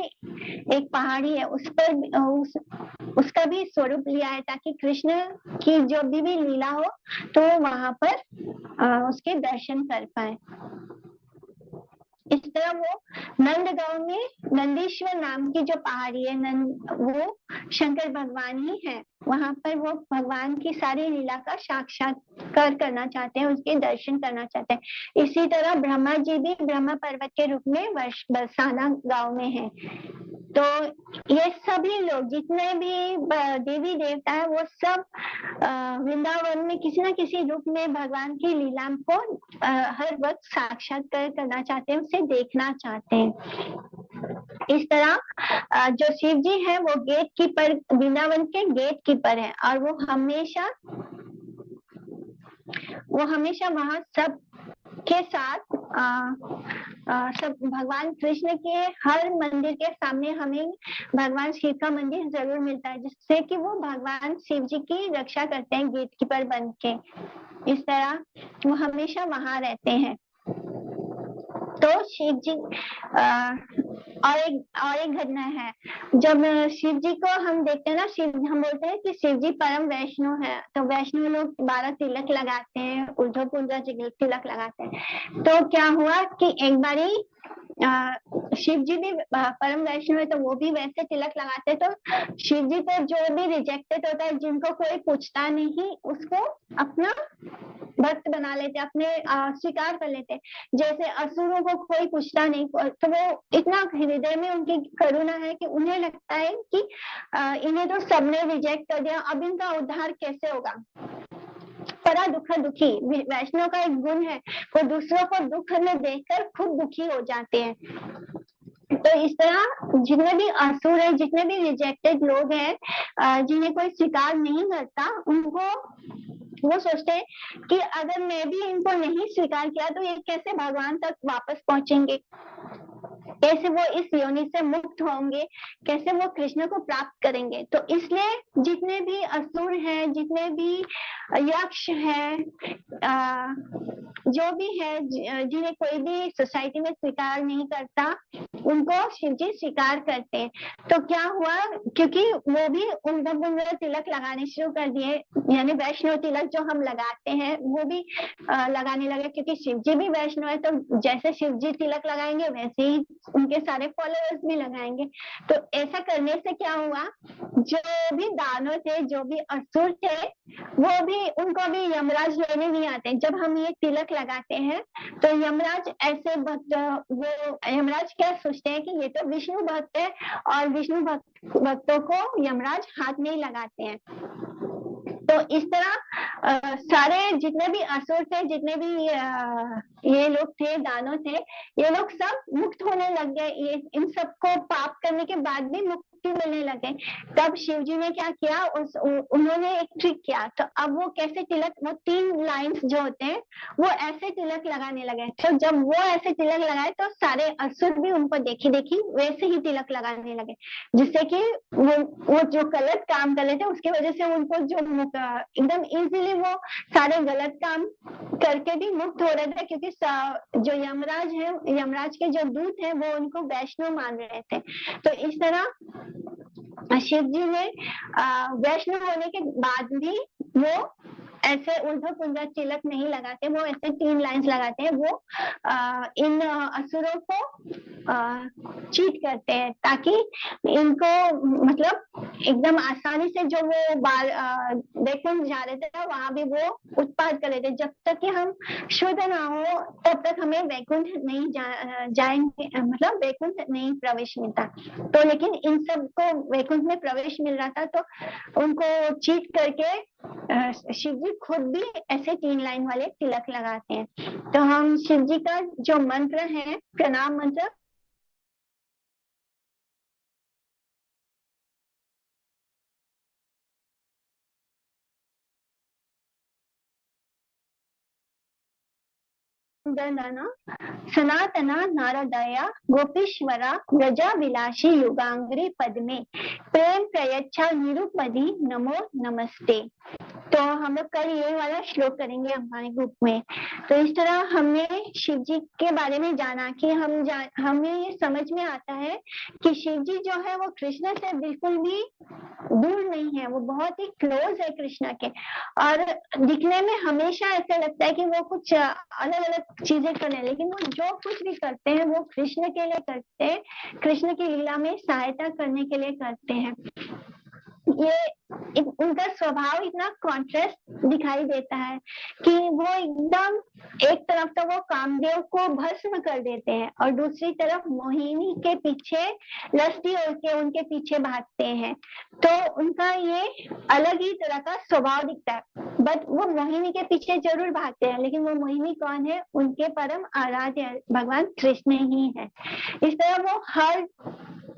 [SPEAKER 1] एक पहाड़ी है, उस पर उसका भी स्वरूप लिया है ताकि कृष्ण की जो भी लीला हो तो वहां पर उसके दर्शन कर पाए। इस तरह वो नंदगांव में नंदीश्वर नाम की जो पहाड़ी है, वो शंकर भगवान ही है। वहां पर वो भगवान की सारी लीला का साक्षात्कार करना चाहते हैं, उसके दर्शन करना चाहते हैं। इसी तरह ब्रह्मा जी भी ब्रह्मा पर्वत के रूप में बरसाना गांव में है। तो ये सभी लोग जितने भी देवी देवता है वो सब वृंदावन में किसी न किसी रूप में भगवान की लीला को हर वक्त साक्षात्कार करना चाहते हैं, उसे देखना चाहते हैं। इस तरह जो शिव जी है वो गेट कीपर, वृंदावन के गेट कीपर है, और वो हमेशा वहां सब के साथ सब भगवान कृष्ण के हर मंदिर के सामने हमें भगवान शिव का मंदिर जरूर मिलता है, जिससे कि वो भगवान शिव जी की रक्षा करते हैं गेट कीपर बन के। इस तरह वो हमेशा वहां रहते हैं। तो शिव जी और एक घटना है, जब शिव जी को हम देखते हैं ना, हम बोलते हैं कि शिव जी परम वैष्णव है। तो वैष्णव लोग 12 तिलक लगाते हैं, उद्धव पुंजा तिलक लगाते हैं। तो क्या हुआ कि एक बारी शिव जी भी परम वैष्णव है, तो वो भी वैसे तिलक लगाते हैं। तो शिव जी को जो भी रिजेक्टेड होता है, जिनको कोई पूछता नहीं, उसको अपना भक्त बना लेते, अपने स्वीकार कर लेते। जैसे असुरों को कोई पूछता नहीं, तो वो इतना हृदय में उनकी करुणा है कि उन्हें लगता है कि इन्हें तो सबने रिजेक्ट कर दिया, अब इनका उद्धार कैसे होगा। बड़ा दुखी वैष्णव का एक गुण है, वो दूसरों को दुख में देखकर खुद दुखी हो जाते हैं। तो इस तरह जितने भी असुर है, जितने भी रिजेक्टेड लोग हैं, जिन्हें कोई स्वीकार नहीं करता, उनको वो सोचते हैं कि अगर मैं भी इनको नहीं स्वीकार किया तो ये कैसे भगवान तक वापस पहुंचेंगे, कैसे वो इस योनि से मुक्त होंगे, कैसे वो कृष्ण को प्राप्त करेंगे। तो इसलिए जितने भी असुर हैं, जितने भी यक्ष हैं, जो भी है, जिन्हें कोई भी सोसाइटी में स्वीकार नहीं करता, उनको शिव जी स्वीकार करते हैं। तो क्या हुआ, क्योंकि वो भी उद्धव तिलक लगाने शुरू कर दिए, यानी वैष्णव तिलक जो हम लगाते हैं वो भी लगाने लगे, क्योंकि शिव जी भी वैष्णव है। तो जैसे शिव जी तिलक लगाएंगे वैसे ही उनके सारे फॉलोअर्स भी लगाएंगे। तो ऐसा करने से क्या हुआ, जो भी दानव थे, जो भी असुर थे, वो भी, उनको भी यमराज लेने नहीं आते। जब हम ये तिलक लगाते हैं तो यमराज ऐसे वो यमराज क्या सोचते हैं कि ये तो विष्णु भक्त है, और विष्णु भक्तों को यमराज हाथ नहीं लगाते हैं। तो इस तरह सारे जितने भी असुर थे, जितने भी ये लोग थे, दानव थे, ये लोग सब मुक्त होने लग गए। ये इन सबको पाप करने के बाद भी मुक्ति मिलने लगे। तब शिव जी ने क्या किया, उन्होंने एक ट्रिक किया। तो अब वो कैसे तिलक, वो 3 लाइंस जो होते हैं वो ऐसे तिलक लगाने लगे। तो जब वो ऐसे तिलक लगाए तो सारे असुर भी उनको देखी वैसे ही तिलक लगाने लगे, जिससे कि वो जो गलत काम कर रहे थे उसकी वजह से उनको जो एकदम इजीली वो सारे गलत काम करके भी मुक्त हो रहे थे, क्योंकि जो यमराज है, यमराज के जो दूत हैं, वो उनको वैष्णव मान रहे थे। तो इस तरह शिव जी ने वैष्णव होने के बाद भी वो ऐसे उद्धव पुंजा तिलक नहीं लगाते, वो ऐसे 3 लाइंस लगाते हैं। वो इन असुरों को चीट करते हैं, ताकि इनको मतलब एकदम आसानी से जो वो वैकुंठ जा रहे थे वहां भी वो उत्पाद कर रहे थे। जब तक कि हम शुद्ध ना हो तब तक हमें वैकुंठ नहीं जाएंगे, मतलब वैकुंठ नहीं प्रवेश मिलता। तो लेकिन इन सब को वैकुंठ में प्रवेश मिल रहा था, तो उनको चीट करके शिव जी खुद भी ऐसे 3 लाइन वाले तिलक लगाते हैं। तो हम शिव जी का जो मंत्र है, प्रणाम मंत्र, सनातना नारदया गोपीश्वरा व्रजा विलासी युगांग्री पद्मे प्रेम प्रयच्छा निरुपदी नमो नमस्ते। तो हम लोग कल ये वाला श्लोक करेंगे हमारे ग्रुप में। तो इस तरह हमने शिव जी के बारे में जाना कि हमें ये समझ में आता है कि शिव जी जो है वो कृष्ण से बिल्कुल भी दूर नहीं है, वो बहुत ही क्लोज है कृष्ण के। और दिखने में हमेशा ऐसा लगता है कि वो कुछ अलग अलग चीजें कर रहे हैं, लेकिन वो जो कुछ भी करते हैं वो कृष्ण के लिए करते हैं, कृष्ण की लीला में सहायता करने के लिए करते हैं। ये उनका स्वभाव इतना कॉन्ट्रास्ट दिखाई देता है कि वो एकदम एक तरफ तो वो कामदेव को भस्म कर देते हैं और दूसरी तरफ मोहिनी के पीछे लस्सी ओढ़ के उनके पीछे भागते हैं। तो उनका ये अलग ही तरह का स्वभाव दिखता है। बट वो मोहिनी के पीछे जरूर भागते हैं, लेकिन वो मोहिनी कौन है? उनके परम आराध्य भगवान कृष्ण ही है। इस तरह वो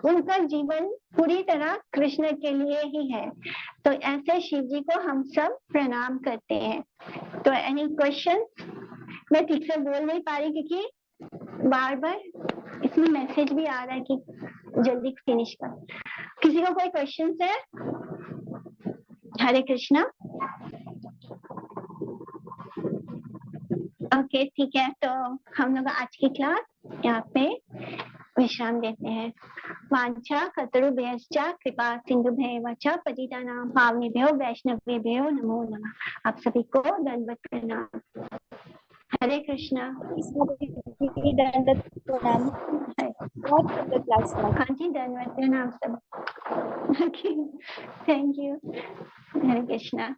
[SPEAKER 1] उनका जीवन पूरी तरह कृष्ण के लिए ही है। तो ऐसे शिव जी को हम सब प्रणाम करते हैं। तो एनी क्वेश्चन? मैं ठीक से बोल नहीं पा रही क्योंकि बार बार इसमें मैसेज भी आ रहा है कि जल्दी फिनिश कर। किसी को कोई क्वेश्चन है? हरे कृष्णा। ओके ठीक है, तो हम लोग आज की क्लास यहाँ पे विश्राम देते हैं। वांछा कतरुभ्यश्च कृपा सिंधुभ्येव च पतितानां पावनेभ्यो वैष्णवेभ्यो नमो नमः। आप सभी को दंडवत प्रणाम। हरे कृष्णा।
[SPEAKER 3] दंडवत प्रणाम। बहुत सुंदर क्लास था।
[SPEAKER 1] हाँ जी, दंडवत प्रणाम सब। Thank you. हरे कृष्णा।